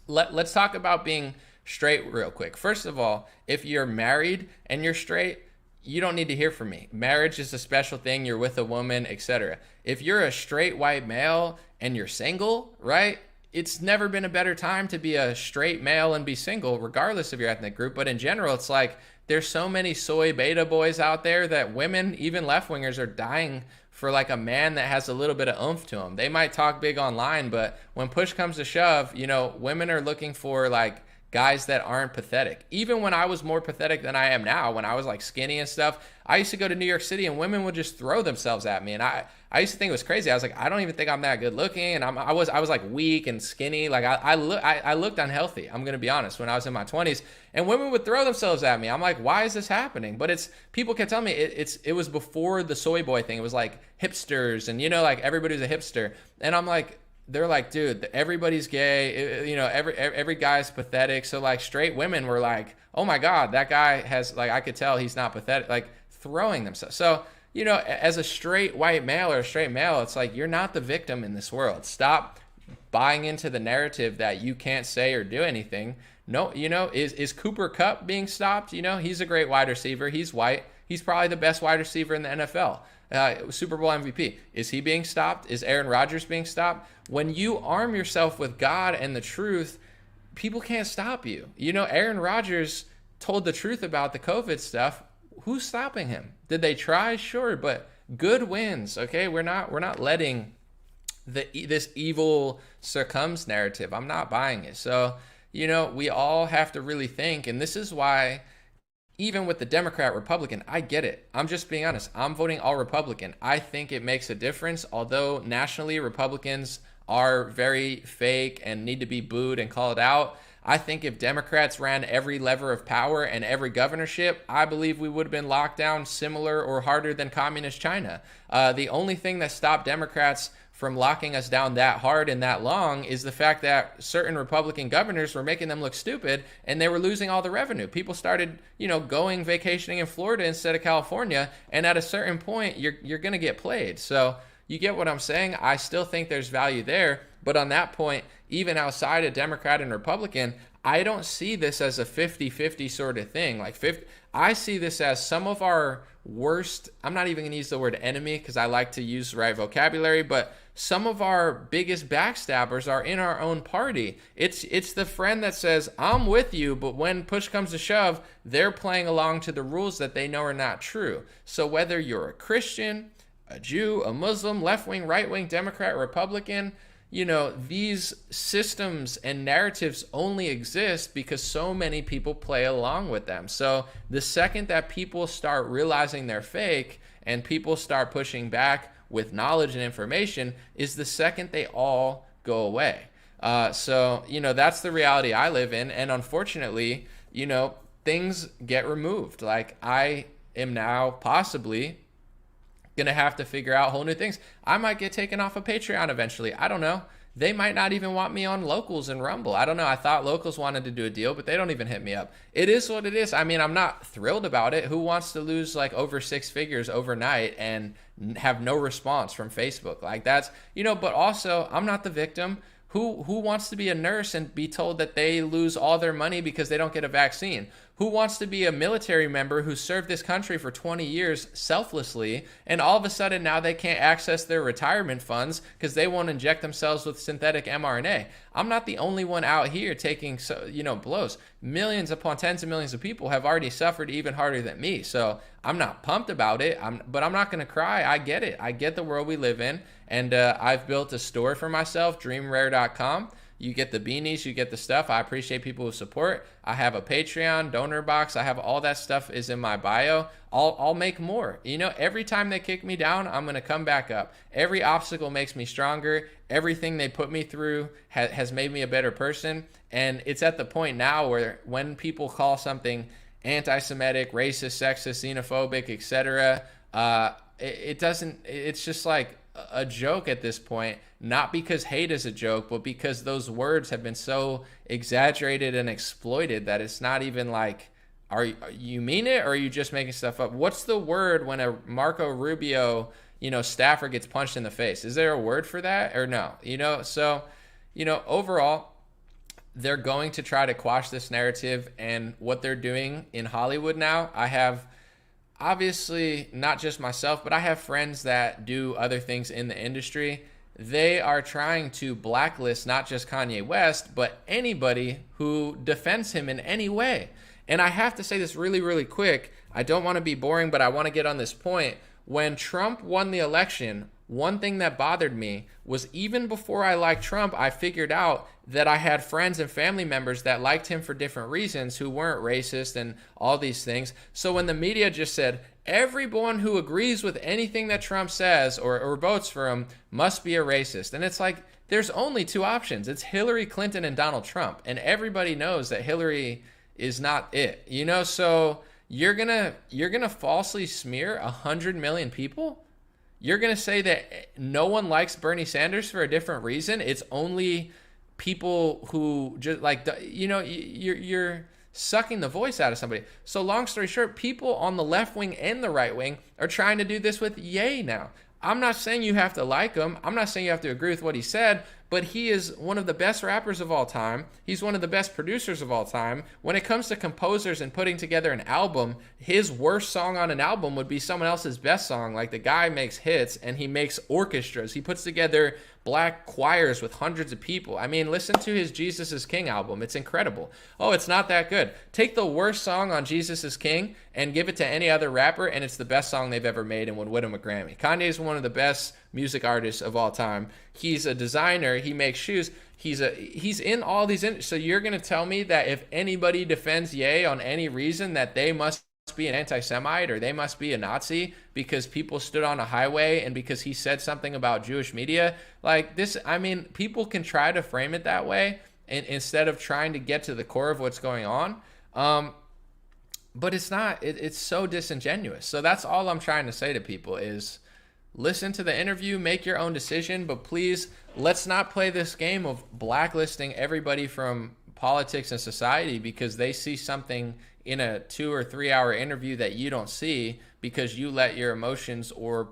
let's talk about being straight real quick. First of all, if you're married and you're straight, you don't need to hear from me. Marriage is a special thing. You're with a woman, etc. If you're a straight white male and you're single, right? It's never been a better time to be a straight male and be single, regardless of your ethnic group. But in general, it's like there's so many soy beta boys out there that women, even left-wingers, are dying for like a man that has a little bit of oomph to him. They might talk big online, but when push comes to shove, women are looking for like guys that aren't pathetic. Even when I was more pathetic than I am now, when I was like skinny and stuff, I used to go to New York City and women would just throw themselves at me. And I used to think it was crazy. I was like, I don't even think I'm that good looking. And I was like weak and skinny. Like I looked unhealthy. I'm going to be honest, when I was in my 20s, and women would throw themselves at me. I'm like, why is this happening? But people kept telling me it was before the soy boy thing. It was like hipsters and, like everybody's a hipster. And I'm like, they're like, dude, everybody's gay. Every guy's pathetic. So like straight women were like, oh my God, that guy has like, I could tell he's not pathetic, like throwing themselves. So, as a straight white male or a straight male, it's like, you're not the victim in this world. Stop buying into the narrative that you can't say or do anything. No, is Cooper Kupp being stopped? He's a great wide receiver. He's white. He's probably the best wide receiver in the NFL. Super Bowl MVP. Is he being stopped? Is Aaron Rodgers being stopped? When you arm yourself with God and the truth, people can't stop you. Aaron Rodgers told the truth about the COVID stuff. Who's stopping him? Did they try? Sure, but good wins. Okay, we're not letting this evil succumbs narrative. I'm not buying it. So, we all have to really think, and this is why even with the Democrat, Republican, I get it. I'm just being honest. I'm voting all Republican. I think it makes a difference. Although nationally, Republicans are very fake and need to be booed and called out, I think if Democrats ran every lever of power and every governorship, I believe we would have been locked down similar or harder than communist China. The only thing that stopped Democrats from locking us down that hard and that long is the fact that certain Republican governors were making them look stupid and they were losing all the revenue. People started, going vacationing in Florida instead of California. And at a certain point, you're going to get played. So you get what I'm saying? I still think there's value there. But on that point, even outside of Democrat and Republican, I don't see this as a 50-50 sort of thing. I see this as some of our worst, I'm not even going to use the word enemy because I like to use the right vocabulary, but some of our biggest backstabbers are in our own party. It's the friend that says, I'm with you, but when push comes to shove, they're playing along to the rules that they know are not true. So whether you're a Christian, a Jew, a Muslim, left-wing, right-wing, Democrat, Republican, these systems and narratives only exist because so many people play along with them. So the second that people start realizing they're fake and people start pushing back with knowledge and information is the second they all go away. So that's the reality I live in. And unfortunately, things get removed. Like I am now possibly gonna have to figure out whole new things. I might get taken off of Patreon eventually. I don't know. They might not even want me on Locals and Rumble. I don't know. I thought Locals wanted to do a deal, but they don't even hit me up. It is what it is. I mean, I'm not thrilled about it. Who wants to lose like over 6 figures overnight and have no response from Facebook? Like that's, but also I'm not the victim. Who wants to be a nurse and be told that they lose all their money because they don't get a vaccine? Who wants to be a military member who served this country for 20 years selflessly and all of a sudden now they can't access their retirement funds because they won't inject themselves with synthetic mRNA? I'm not the only one out here taking blows. Millions upon tens of millions of people have already suffered even harder than me. So I'm not pumped about it, but I'm not going to cry. I get it. I get the world we live in. And I've built a store for myself, dreamrare.com. You get the beanies, you get the stuff. I appreciate people who support. I have a Patreon, Donorbox. I have all that stuff is in my bio. I'll make more. Every time they kick me down, I'm going to come back up. Every obstacle makes me stronger. Everything they put me through has made me a better person. And it's at the point now where when people call something anti-Semitic, racist, sexist, xenophobic, etc., it's just like a joke at this point, not because hate is a joke, but because those words have been so exaggerated and exploited that it's not even like, are you mean it or are you just making stuff up? What's the word when a Marco Rubio, staffer gets punched in the face? Is there a word for that or no? So, overall, they're going to try to quash this narrative, and what they're doing in Hollywood now, I have obviously not just myself, but I have friends that do other things in the industry. They are trying to blacklist not just Kanye West, but anybody who defends him in any way. And I have to say this really, really quick. I don't want to be boring, but I want to get on this point. When Trump won the election, one thing that bothered me was even before I liked Trump, I figured out that I had friends and family members that liked him for different reasons who weren't racist and all these things. So when the media just said, everyone who agrees with anything that Trump says or votes for him must be a racist. And it's like, there's only two options. It's Hillary Clinton and Donald Trump. And everybody knows that Hillary is not it. So you're gonna falsely smear 100 million people? You're going to say that no one likes Bernie Sanders for a different reason? It's only people who just like, you're sucking the voice out of somebody. So long story short, people on the left wing and the right wing are trying to do this with Ye now. I'm not saying you have to like him. I'm not saying you have to agree with what he said, but he is one of the best rappers of all time. He's one of the best producers of all time. When it comes to composers and putting together an album, his worst song on an album would be someone else's best song. Like, the guy makes hits and he makes orchestras. He puts together black choirs with hundreds of people. I mean, listen to his Jesus is King album. It's incredible. Oh, it's not that good. Take the worst song on Jesus is King and give it to any other rapper, and it's the best song they've ever made and would win him a Grammy. Kanye is one of the best music artists of all time. He's a designer. He makes shoes. He's in all these. So you're going to tell me that if anybody defends Ye on any reason, that they must be an anti-Semite or they must be a Nazi because people stood on a highway and because he said something about Jewish media? Like this, I mean, people can try to frame it that way and instead of trying to get to the core of what's going on. But it's not, it's so disingenuous. So that's all I'm trying to say to people is listen to the interview, make your own decision, but please, let's not play this game of blacklisting everybody from politics and society because they see something in a 2 or 3 hour interview that you don't see because you let your emotions or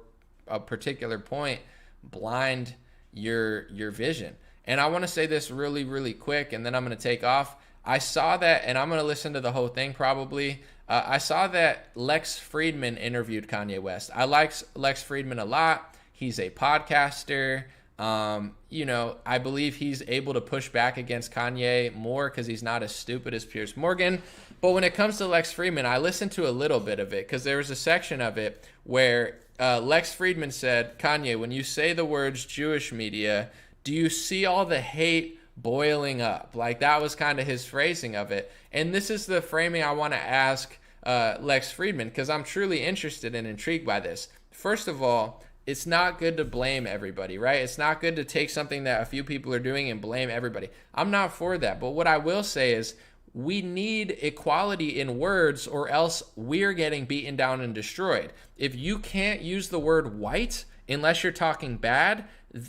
a particular point blind your vision. And I want to say this really, really quick, and then I'm going to take off. I saw that, and I'm going to listen to the whole thing probably. I saw that Lex Friedman interviewed Kanye West. I like Lex Friedman a lot. He's a podcaster. I believe he's able to push back against Kanye more because he's not as stupid as Piers Morgan. But when it comes to Lex Friedman, I listened to a little bit of it because there was a section of it where Lex Friedman said, Kanye, when you say the words Jewish media, do you see all the hate boiling up? Like, that was kind of his phrasing of it. And this is the framing I want to ask Lex Friedman because I'm truly interested and intrigued by this. First of all, it's not good to blame everybody, right? It's not good to take something that a few people are doing and blame everybody. I'm not for that. But what I will say is we need equality in words or else we're getting beaten down and destroyed. If you can't use the word white unless you're talking bad,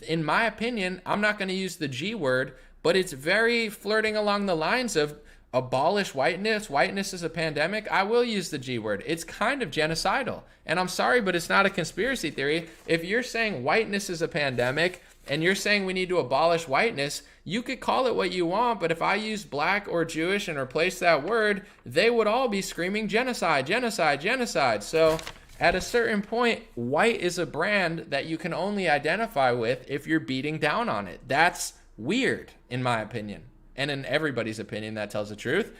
in my opinion, I'm not going to use the G word, but it's very flirting along the lines of abolish whiteness. Whiteness is a pandemic. I will use the G word. It's kind of genocidal. And I'm sorry, but it's not a conspiracy theory. If you're saying whiteness is a pandemic and you're saying we need to abolish whiteness, you could call it what you want, but if I use black or Jewish and replace that word, they would all be screaming genocide, genocide, genocide. So at a certain point, white is a brand that you can only identify with if you're beating down on it. That's weird, in my opinion. And in everybody's opinion that tells the truth.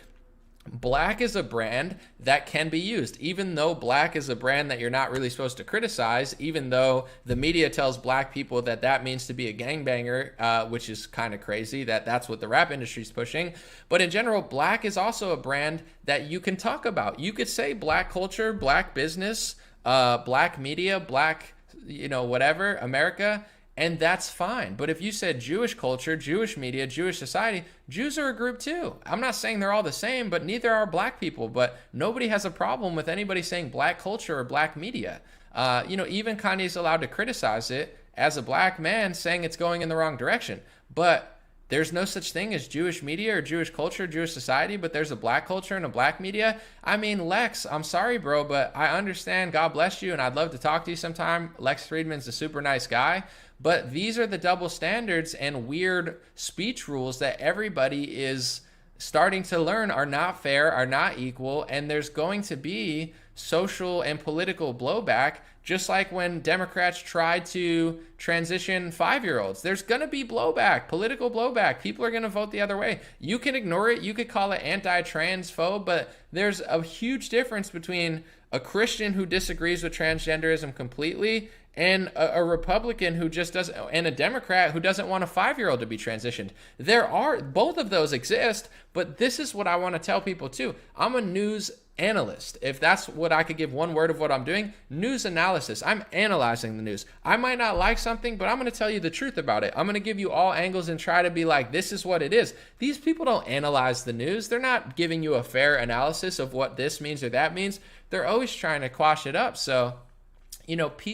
Black is a brand that can be used, even though black is a brand that you're not really supposed to criticize, even though the media tells black people that that means to be a gangbanger, which is kind of crazy that that's what the rap industry is pushing. But in general, black is also a brand that you can talk about. You could say black culture, black business, black media, black, whatever, America, and that's fine. But if you said Jewish culture, Jewish media, Jewish society, Jews are a group too. I'm not saying they're all the same, but neither are black people. But nobody has a problem with anybody saying black culture or black media. Even Kanye's allowed to criticize it as a black man, saying it's going in the wrong direction. But there's no such thing as Jewish media or Jewish culture, Jewish society, but there's a black culture and a black media. I mean, Lex, I'm sorry, bro, but I understand. God bless you, and I'd love to talk to you sometime. Lex Friedman's a super nice guy. But these are the double standards and weird speech rules that everybody is starting to learn are not fair, are not equal, and there's going to be social and political blowback, just like when Democrats tried to transition 5-year-olds. There's going to be blowback, political blowback. People are going to vote the other way. You can ignore it. You could call it anti-transphobe, but there's a huge difference between a Christian who disagrees with transgenderism completely and a Republican who just doesn't, and a Democrat who doesn't want a 5-year-old to be transitioned. Both of those exist, but this is what I want to tell people too. I'm a news analyst. If that's what I could give one word of what I'm doing, news analysis. I'm analyzing the news. I might not like something, but I'm going to tell you the truth about it. I'm going to give you all angles and try to be like, this is what it is. These people don't analyze the news. They're not giving you a fair analysis of what this means or that means. They're always trying to quash it up. So,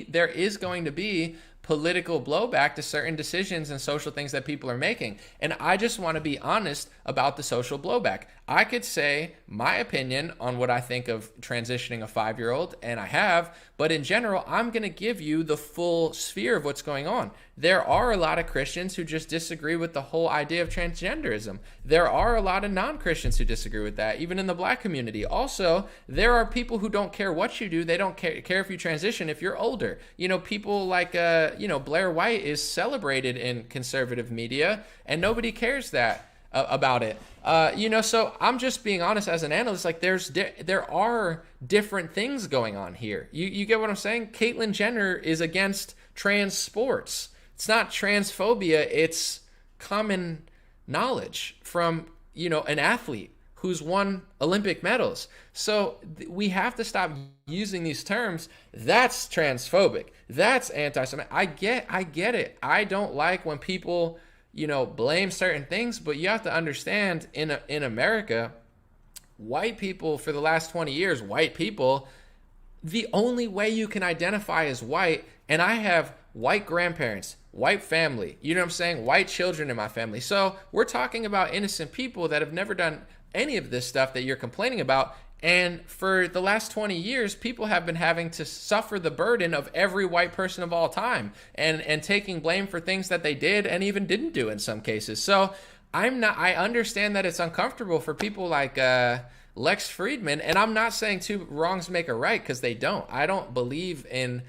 there is going to be political blowback to certain decisions and social things that people are making. And I just want to be honest about the social blowback. I could say my opinion on what I think of transitioning a 5-year-old, and I have, but in general, I'm going to give you the full sphere of what's going on. There are a lot of Christians who just disagree with the whole idea of transgenderism. There are a lot of non-Christians who disagree with that, even in the Black community. Also, there are people who don't care what you do. They don't care if you transition if you're older. People like, Blair White is celebrated in conservative media, and nobody cares about it. So I'm just being honest as an analyst. Like there are different things going on here. You get what I'm saying? Caitlyn Jenner is against trans sports. It's not transphobia. It's common knowledge from, an athlete who's won Olympic medals. So we have to stop using these terms. That's transphobic. That's anti-Semitic. I get it. I don't like when people blame certain things, but you have to understand in America, white people for the last 20 years, the only way you can identify as white, and I have white grandparents, white family, you know what I'm saying? White children in my family. So we're talking about innocent people that have never done any of this stuff that you're complaining about. And for the last 20 years, people have been having to suffer the burden of every white person of all time and taking blame for things that they did and even didn't do in some cases. So I understand that it's uncomfortable for people like Lex Friedman, and I'm not saying two wrongs make a right, because they don't. I don't believe in,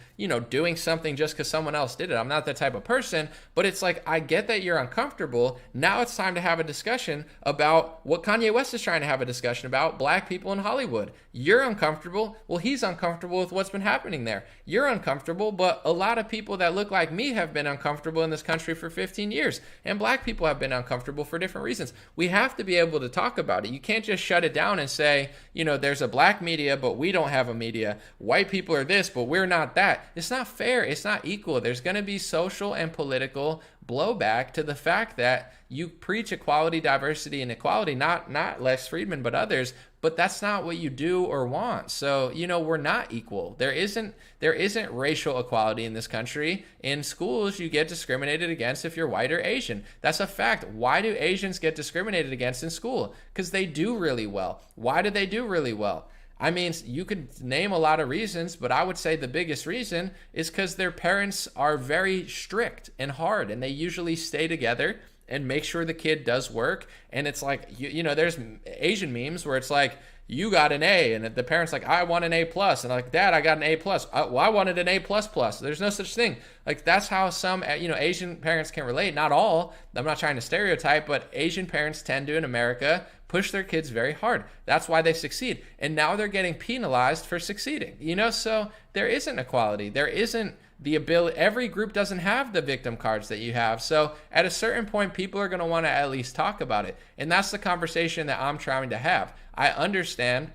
doing something just because someone else did it. I'm not that type of person, but it's like, I get that you're uncomfortable. Now it's time to have a discussion about what Kanye West is trying to have a discussion about, Black people in Hollywood. You're uncomfortable. Well, he's uncomfortable with what's been happening there. You're uncomfortable, but a lot of people that look like me have been uncomfortable in this country for 15 years, and Black people have been uncomfortable for different reasons. We have to be able to talk about it. You can't just shut it down and say, there's a Black media, but we don't have a media. White people are this, but we're not that. It's not fair. It's not equal. There's going to be social and political blowback to the fact that you preach equality, diversity, and equality, not Lex Friedman, but others, but that's not what you do or want. So, we're not equal. There isn't racial equality in this country. In schools, you get discriminated against if you're white or Asian. That's a fact. Why do Asians get discriminated against in school? Because they do really well. Why do they do really well? I mean, you could name a lot of reasons, but I would say the biggest reason is because their parents are very strict and hard, and they usually stay together and make sure the kid does work. And it's like, there's Asian memes where it's like, you got an A, and the parent's like, I want an A+, and like, Dad, I got an A+. Well, I wanted an A++. There's no such thing. Like, that's how some, Asian parents can relate. Not all. I'm not trying to stereotype, but Asian parents tend to, in America, push their kids very hard. That's why they succeed. And now they're getting penalized for succeeding. So there isn't equality. There isn't the ability. Every group doesn't have the victim cards that you have. So at a certain point, people are going to want to at least talk about it. And that's the conversation that I'm trying to have. I understand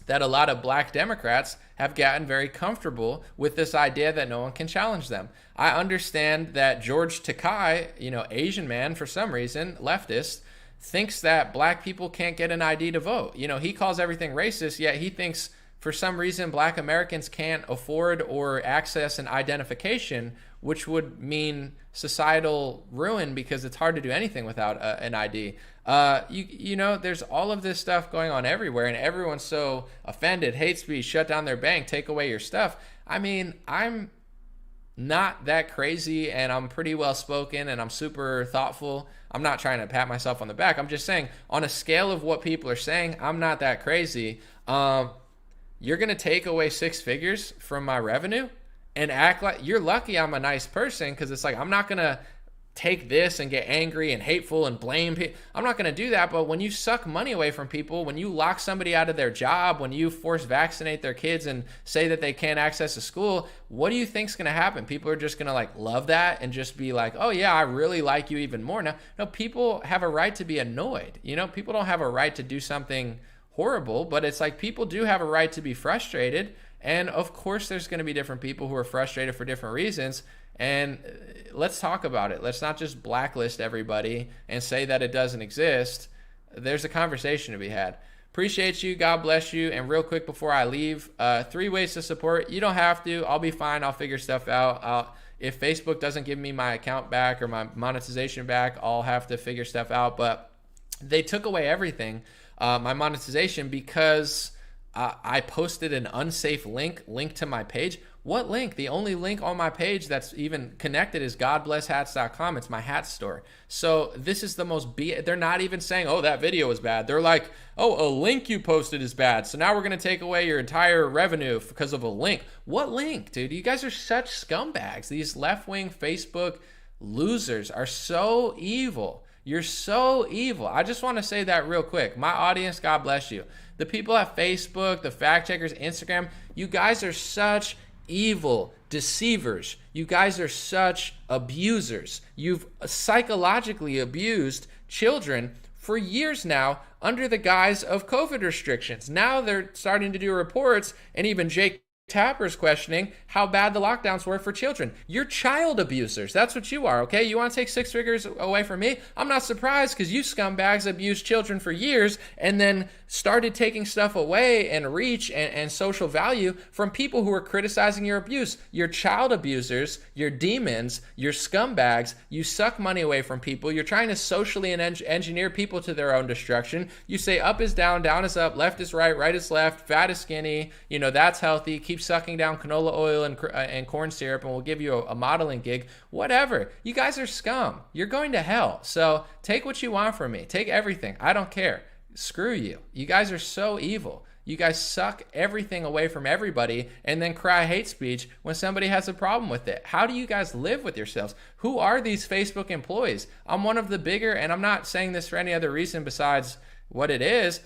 that a lot of Black Democrats have gotten very comfortable with this idea that no one can challenge them. I understand that George Takei, Asian man for some reason, leftist, thinks that Black people can't get an ID to vote. He calls everything racist, yet he thinks for some reason Black Americans can't afford or access an identification, which would mean societal ruin because it's hard to do anything without an ID. There's all of this stuff going on everywhere, and everyone's so offended, hate speech, shut down their bank, take away your stuff. I mean, I'm not that crazy, and I'm pretty well spoken, and I'm super thoughtful. I'm not trying to pat myself on the back. I'm just saying, on a scale of what people are saying, I'm not that crazy. You're going to take away 6 figures from my revenue and act like you're lucky I'm a nice person, because it's like, I'm not going to take this and get angry and hateful and blame people. I'm not going to do that. But when you suck money away from people, when you lock somebody out of their job, when you force vaccinate their kids and say that they can't access a school, what do you think's going to happen? People are just going to love that and just be like, oh yeah, I really like you even more now. No, people have a right to be annoyed. People don't have a right to do something horrible, but it's like, people do have a right to be frustrated. And of course, there's going to be different people who are frustrated for different reasons. And let's talk about it. Let's not just blacklist everybody and say that it doesn't exist. There's a conversation to be had. Appreciate you. God bless you. And real quick before I leave, 3 ways to support. You don't have to. I'll be fine. I'll figure stuff out. If Facebook doesn't give me my account back or my monetization back, I'll have to figure stuff out. But they took away everything. my monetization because I posted an unsafe link to my page. What link? The only link on my page that's even connected is godblesshats.com. It's my hat store. So this is the most they're not even saying, oh, that video is bad. They're like, oh, a link you posted is bad. So now we're going to take away your entire revenue because of a link. What link, dude? You guys are such scumbags. These left-wing Facebook losers are so evil. You're so evil. I just want to say that real quick. My audience, God bless you. The people at Facebook, the fact checkers, Instagram, you guys are such evil deceivers. You guys are such abusers. You've psychologically abused children for years now under the guise of COVID restrictions. Now they're starting to do reports, and even Jake Tapper's questioning how bad the lockdowns were for children. You're child abusers. That's what you are, okay? You want to take 6 figures away from me? I'm not surprised, because you scumbags abused children for years and then started taking stuff away and reach and social value from people who are criticizing your abuse. You're child abusers. You're demons. You're scumbags. You suck money away from people. You're trying to socially engineer people to their own destruction. You say up is down, down is up, left is right, right is left, fat is skinny. You know, that's healthy. Keep sucking down canola oil and corn syrup, and we'll give you a modeling gig. Whatever. You guys are scum. You're going to hell. So take what you want from me. Take everything. I don't care. Screw you. You guys are so evil. You guys suck everything away from everybody and then cry hate speech when somebody has a problem with it. How do you guys live with yourselves? Who are these Facebook employees? I'm one of the bigger, and I'm not saying this for any other reason besides what it is.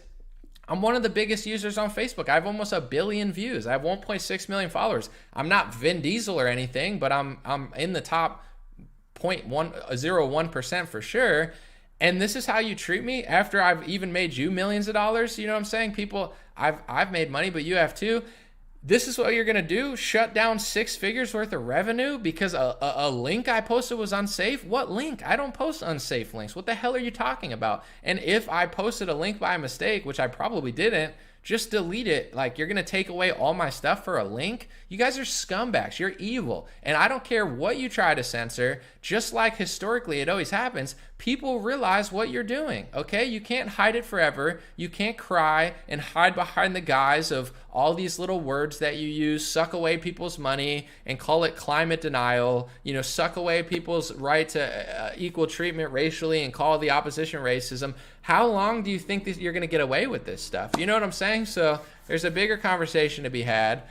I'm one of the biggest users on Facebook. I have almost 1 billion views. I have 1.6 million followers. I'm not Vin Diesel or anything, but I'm in the top 0.01% for sure. And this is how you treat me after I've even made you millions of dollars. You know what I'm saying? People, I've made money, but you have too. This is what you're going to do? Shut down 6 figures worth of revenue because a link I posted was unsafe? What link? I don't post unsafe links. What the hell are you talking about? And if I posted a link by mistake, which I probably didn't, just delete it. Like, you're going to take away all my stuff for a link? You guys are scumbags. You're evil. And I don't care what you try to censor. Just like historically it always happens, people realize what you're doing, okay? You can't hide it forever. You can't cry and hide behind the guise of all these little words that you use, suck away people's money and call it climate denial, you know, suck away people's right to equal treatment racially and call the opposition racism. How long do you think that you're going to get away with this stuff? You know what I'm saying? So there's a bigger conversation to be had.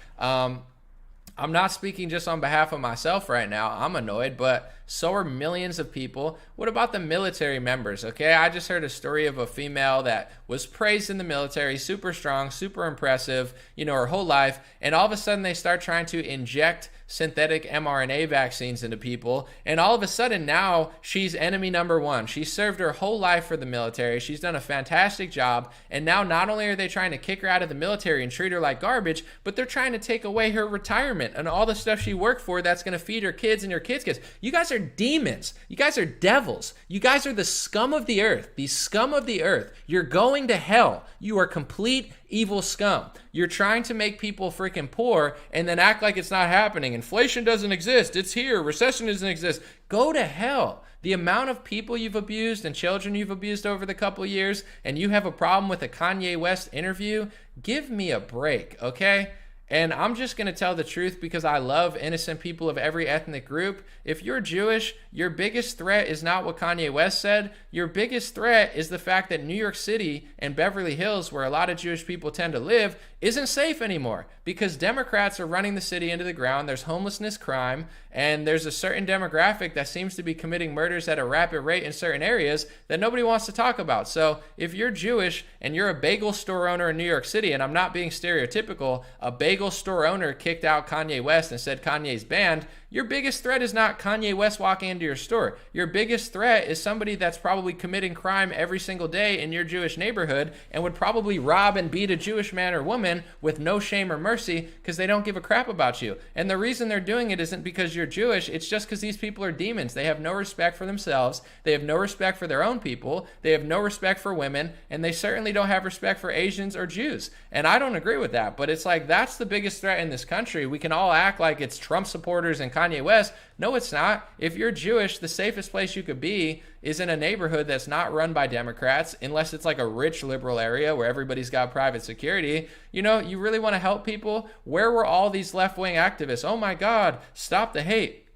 I'm not speaking just on behalf of myself right now. I'm annoyed, but so are millions of people. What about the military members? Okay, I just heard a story of a female that was praised in the military, super strong, super impressive, you know, her whole life, and all of a sudden they start trying to inject synthetic mRNA vaccines into people, and all of a sudden now she's enemy number one. She served her whole life for the military. She's done a fantastic job, and now not only are they trying to kick her out of the military and treat her like garbage, but they're trying to take away her retirement and all the stuff she worked for that's going to feed her kids and your kids' kids. You guys are demons. You guys are devils. You guys are the scum of the earth. The scum of the earth. You're going to hell. You are complete evil scum. You're trying to make people freaking poor and then act like it's not happening. Inflation doesn't exist. It's here. Recession doesn't exist. Go to hell. The amount of people you've abused and children you've abused over the couple of years, and you have a problem with a Kanye West interview, give me a break, okay? And I'm just going to tell the truth because I love innocent people of every ethnic group. If you're Jewish, your biggest threat is not what Kanye West said. Your biggest threat is the fact that New York City and Beverly Hills, where a lot of Jewish people tend to live, isn't safe anymore because Democrats are running the city into the ground. There's homelessness, crime, and there's a certain demographic that seems to be committing murders at a rapid rate in certain areas that nobody wants to talk about. So if you're Jewish and you're a bagel store owner in New York City, and I'm not being stereotypical, a bagel store owner kicked out Kanye West and said Kanye's banned, your biggest threat is not Kanye West walking into your store. Your biggest threat is somebody that's probably committing crime every single day in your Jewish neighborhood and would probably rob and beat a Jewish man or woman with no shame or mercy because they don't give a crap about you. And the reason they're doing it isn't because you're Jewish. It's just because these people are demons. They have no respect for themselves. They have no respect for their own people. They have no respect for women. And they certainly don't have respect for Asians or Jews. And I don't agree with that. But it's like that's the biggest threat in this country. We can all act like it's Trump supporters and Kanye West. No, it's not. If you're Jewish, the safest place you could be is in a neighborhood that's not run by Democrats, unless it's like a rich liberal area where everybody's got private security. You know, you really want to help people? Where were all these left-wing activists? Oh my God, stop the hate.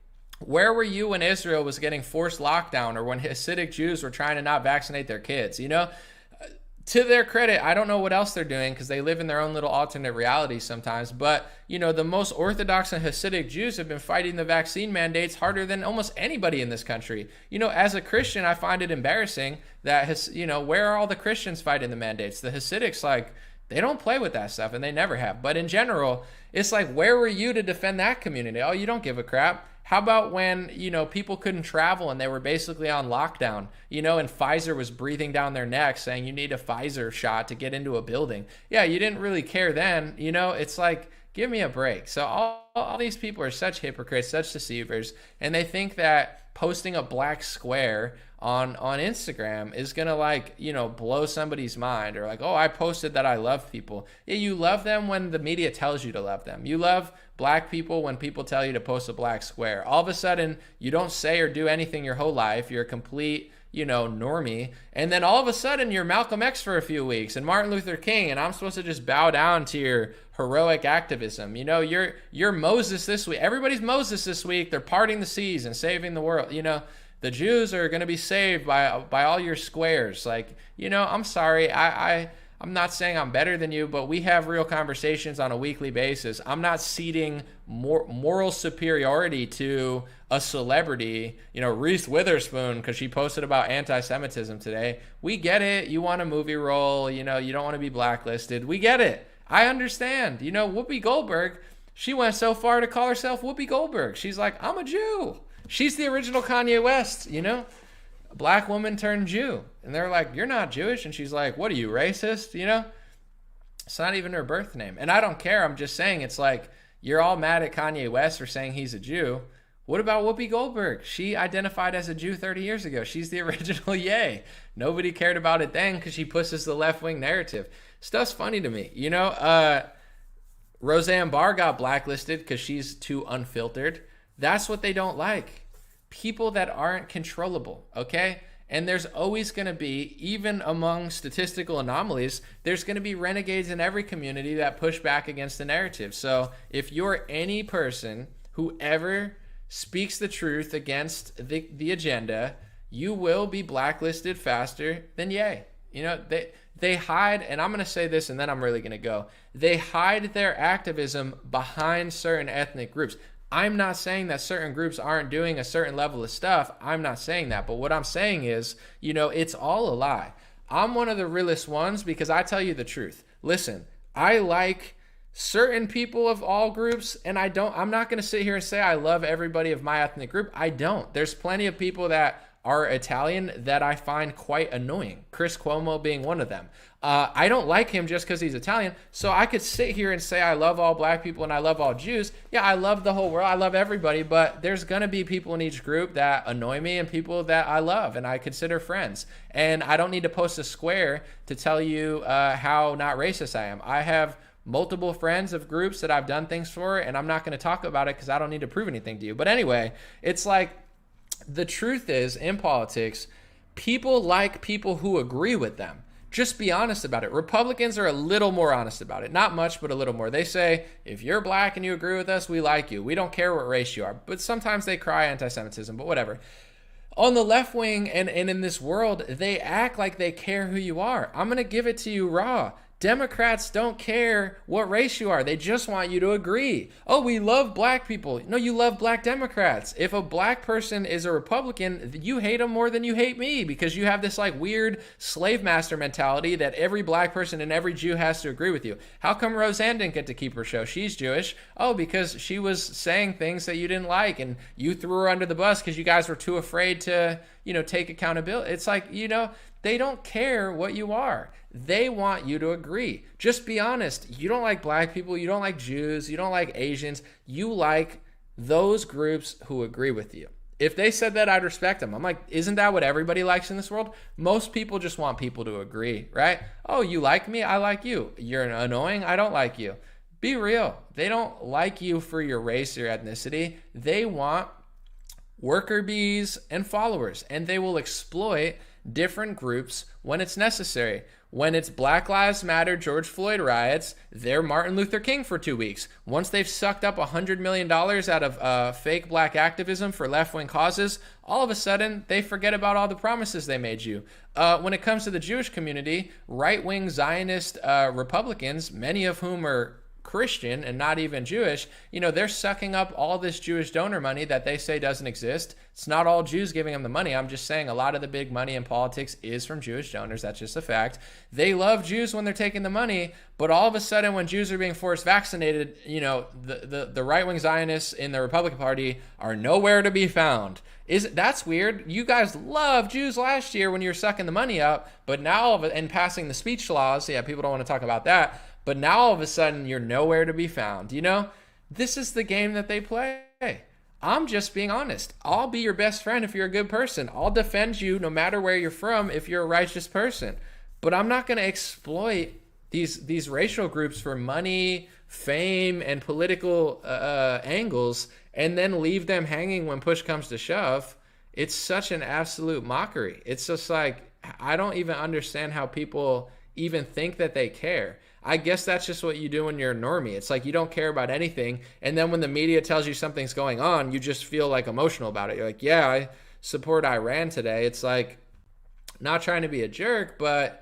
Where were you when Israel was getting forced lockdown, or when Hasidic Jews were trying to not vaccinate their kids? You know, to their credit, I don't know what else they're doing because they live in their own little alternate reality sometimes. But, you know, the most Orthodox and Hasidic Jews have been fighting the vaccine mandates harder than almost anybody in this country. You know, as a Christian, I find it embarrassing that, you know, where are all the Christians fighting the mandates? The Hasidics, like, they don't play with that stuff, and they never have. But in general, it's like, where were you to defend that community? Oh, you don't give a crap. How about when, you know, people couldn't travel and they were basically on lockdown, you know, and Pfizer was breathing down their neck saying you need a Pfizer shot to get into a building? Yeah, you didn't really care then. You know, it's like, give me a break. So all these people are such hypocrites, such deceivers, and they think that posting a black square on Instagram is gonna, like, you know, blow somebody's mind, or like, oh, I posted that I love people. Yeah, you love them when the media tells you to love them. You love black people when people tell you to post a black square. All of a sudden, you don't say or do anything your whole life. You're a complete, you know, normie. And then all of a sudden, you're Malcolm X for a few weeks and Martin Luther King, and I'm supposed to just bow down to your heroic activism. You know, you're Moses this week. Everybody's Moses this week. They're parting the seas and saving the world. You know, the Jews are going to be saved by all your squares. Like, you know, I'm sorry. I'm not saying I'm better than you, but we have real conversations on a weekly basis. I'm not ceding moral superiority to a celebrity, you know, Reese Witherspoon, because she posted about anti-Semitism today. We get it. You want a movie role. You know, you don't want to be blacklisted. We get it. I understand. You know, Whoopi Goldberg, she went so far to call herself Whoopi Goldberg. She's like, I'm a Jew. She's the original Kanye West, you know, a black woman turned Jew. And they're like, you're not Jewish. And she's like, what are you, racist? You know, it's not even her birth name. And I don't care. I'm just saying, it's like, you're all mad at Kanye West for saying he's a Jew. What about Whoopi Goldberg? She identified as a Jew 30 years ago. She's the original yay. Nobody cared about it then because she pushes the left-wing narrative. Stuff's funny to me. You know, Roseanne Barr got blacklisted because she's too unfiltered. That's what they don't like. People that aren't controllable, okay? And there's always going to be, even among statistical anomalies, there's going to be renegades in every community that push back against the narrative. So if you're any person who ever speaks the truth against the agenda, you will be blacklisted faster than yay. You know, they hide, and I'm going to say this and then I'm really going to go. They hide their activism behind certain ethnic groups. I'm not saying that certain groups aren't doing a certain level of stuff. I'm not saying that. But what I'm saying is, you know, it's all a lie. I'm one of the realest ones because I tell you the truth. Listen, I like certain people of all groups, and I'm not going to sit here and say I love everybody of my ethnic group. I don't. There's plenty of people that are Italian that I find quite annoying. Chris Cuomo being one of them. I don't like him just because he's Italian. So I could sit here and say I love all black people and I love all Jews. Yeah, I love the whole world. I love everybody. But there's going to be people in each group that annoy me and people that I love and I consider friends. And I don't need to post a square to tell you how not racist I am. I have multiple friends of groups that I've done things for, and I'm not going to talk about it because I don't need to prove anything to you. But anyway, it's like, the truth is, in politics, people like people who agree with them. Just be honest about it. Republicans are a little more honest about it. Not much, but a little more. They say, if you're black and you agree with us, we like you. We don't care what race you are. But sometimes they cry anti-Semitism, but whatever. On the left wing and in this world, they act like they care who you are. I'm going to give it to you raw. Democrats don't care what race you are. They just want you to agree. Oh, we love black people. No, you love black Democrats. If a black person is a Republican, you hate them more than you hate me because you have this like weird slave master mentality that every black person and every Jew has to agree with you. How come Roseanne didn't get to keep her show? She's Jewish. Oh, because she was saying things that you didn't like and you threw her under the bus because you guys were too afraid to, you know, take accountability. It's like, you know, they don't care what you are. They want you to agree. Just be honest. You don't like black people. You don't like Jews. You don't like Asians. You like those groups who agree with you. If they said that, I'd respect them. I'm like, isn't that what everybody likes in this world? Most people just want people to agree, right? Oh, you like me? I like you. You're annoying? I don't like you. Be real. They don't like you for your race or ethnicity. They want worker bees and followers, and they will exploit different groups when it's necessary. When it's Black Lives Matter, George Floyd riots, they're Martin Luther King for 2 weeks. Once they've sucked up $100 million out of fake black activism for left-wing causes, all of a sudden they forget about all the promises they made you. When it comes to the Jewish community, right-wing Zionist Republicans, many of whom are Christian and not even Jewish, they're sucking up all this Jewish donor money that they say doesn't exist. It's not all Jews giving them the money. I'm just saying a lot of the big money in politics is from Jewish donors. That's just a fact. They love Jews when they're taking the money, but all of a sudden when Jews are being forced vaccinated, the right-wing Zionists in the Republican Party are nowhere to be found. That's weird. You guys loved Jews last year when you were sucking the money up, but now and passing the speech laws, people don't want to talk about that. But now all of a sudden you're nowhere to be found. This is the game that they play. I'm just being honest. I'll be your best friend if you're a good person. I'll defend you no matter where you're from if you're a righteous person. But I'm not going to exploit these racial groups for money, fame, and political angles and then leave them hanging when push comes to shove. It's such an absolute mockery. It's just like, I don't even understand how people even think that they care. I guess that's just what you do when you're a normie. It's like you don't care about anything. And then when the media tells you something's going on, you just feel like emotional about it. You're like, yeah, I support Iran today. It's like, not trying to be a jerk, but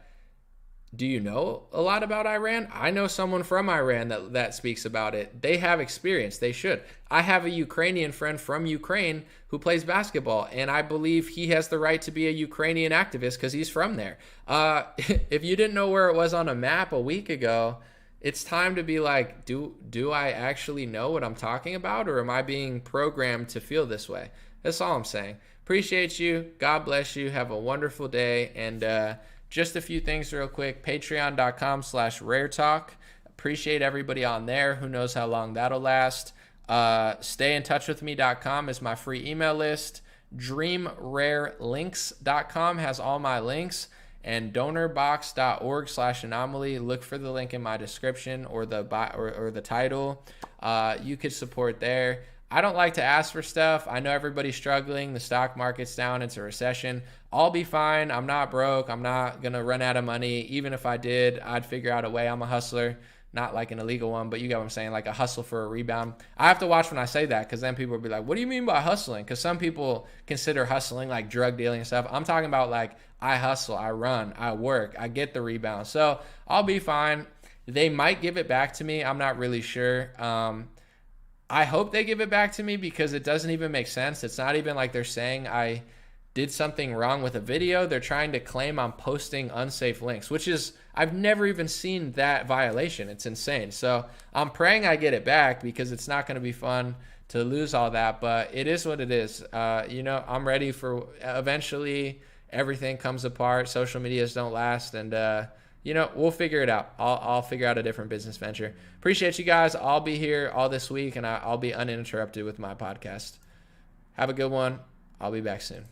do you know a lot about Iran? I know someone from Iran that speaks about it. They have experience. They should. I have a Ukrainian friend from Ukraine who plays basketball, and I believe he has the right to be a Ukrainian activist because he's from there. If you didn't know where it was on a map a week ago, it's time to be like, do I actually know what I'm talking about, or am I being programmed to feel this way? That's all I'm saying. Appreciate you. God bless you. Have a wonderful day. And just a few things real quick. Patreon.com/raretalk. Appreciate everybody on there. Who knows how long that'll last. Stayintouchwithme.com is my free email list. DreamRareLinks.com has all my links. And Donorbox.org/anomaly. Look for the link in my description or the title. You could support there. I don't like to ask for stuff. I know everybody's struggling. The stock market's down. It's a recession. I'll be fine. I'm not broke. I'm not going to run out of money. Even if I did, I'd figure out a way. I'm a hustler. Not like an illegal one, but you get what I'm saying, like a hustle for a rebound. I have to watch when I say that because then people will be like, what do you mean by hustling? Because some people consider hustling like drug dealing and stuff. I'm talking about like I hustle, I run, I work, I get the rebound. So I'll be fine. They might give it back to me. I'm not really sure. I hope they give it back to me because it doesn't even make sense. It's not even like they're saying I did something wrong with a video. They're trying to claim I'm posting unsafe links, which is, I've never even seen that violation. It's insane. So I'm praying I get it back because it's not going to be fun to lose all that, but it is what it is. I'm ready for eventually everything comes apart. Social medias don't last, and we'll figure it out. I'll figure out a different business venture. Appreciate you guys. I'll be here all this week, and I'll be uninterrupted with my podcast. Have a good one. I'll be back soon.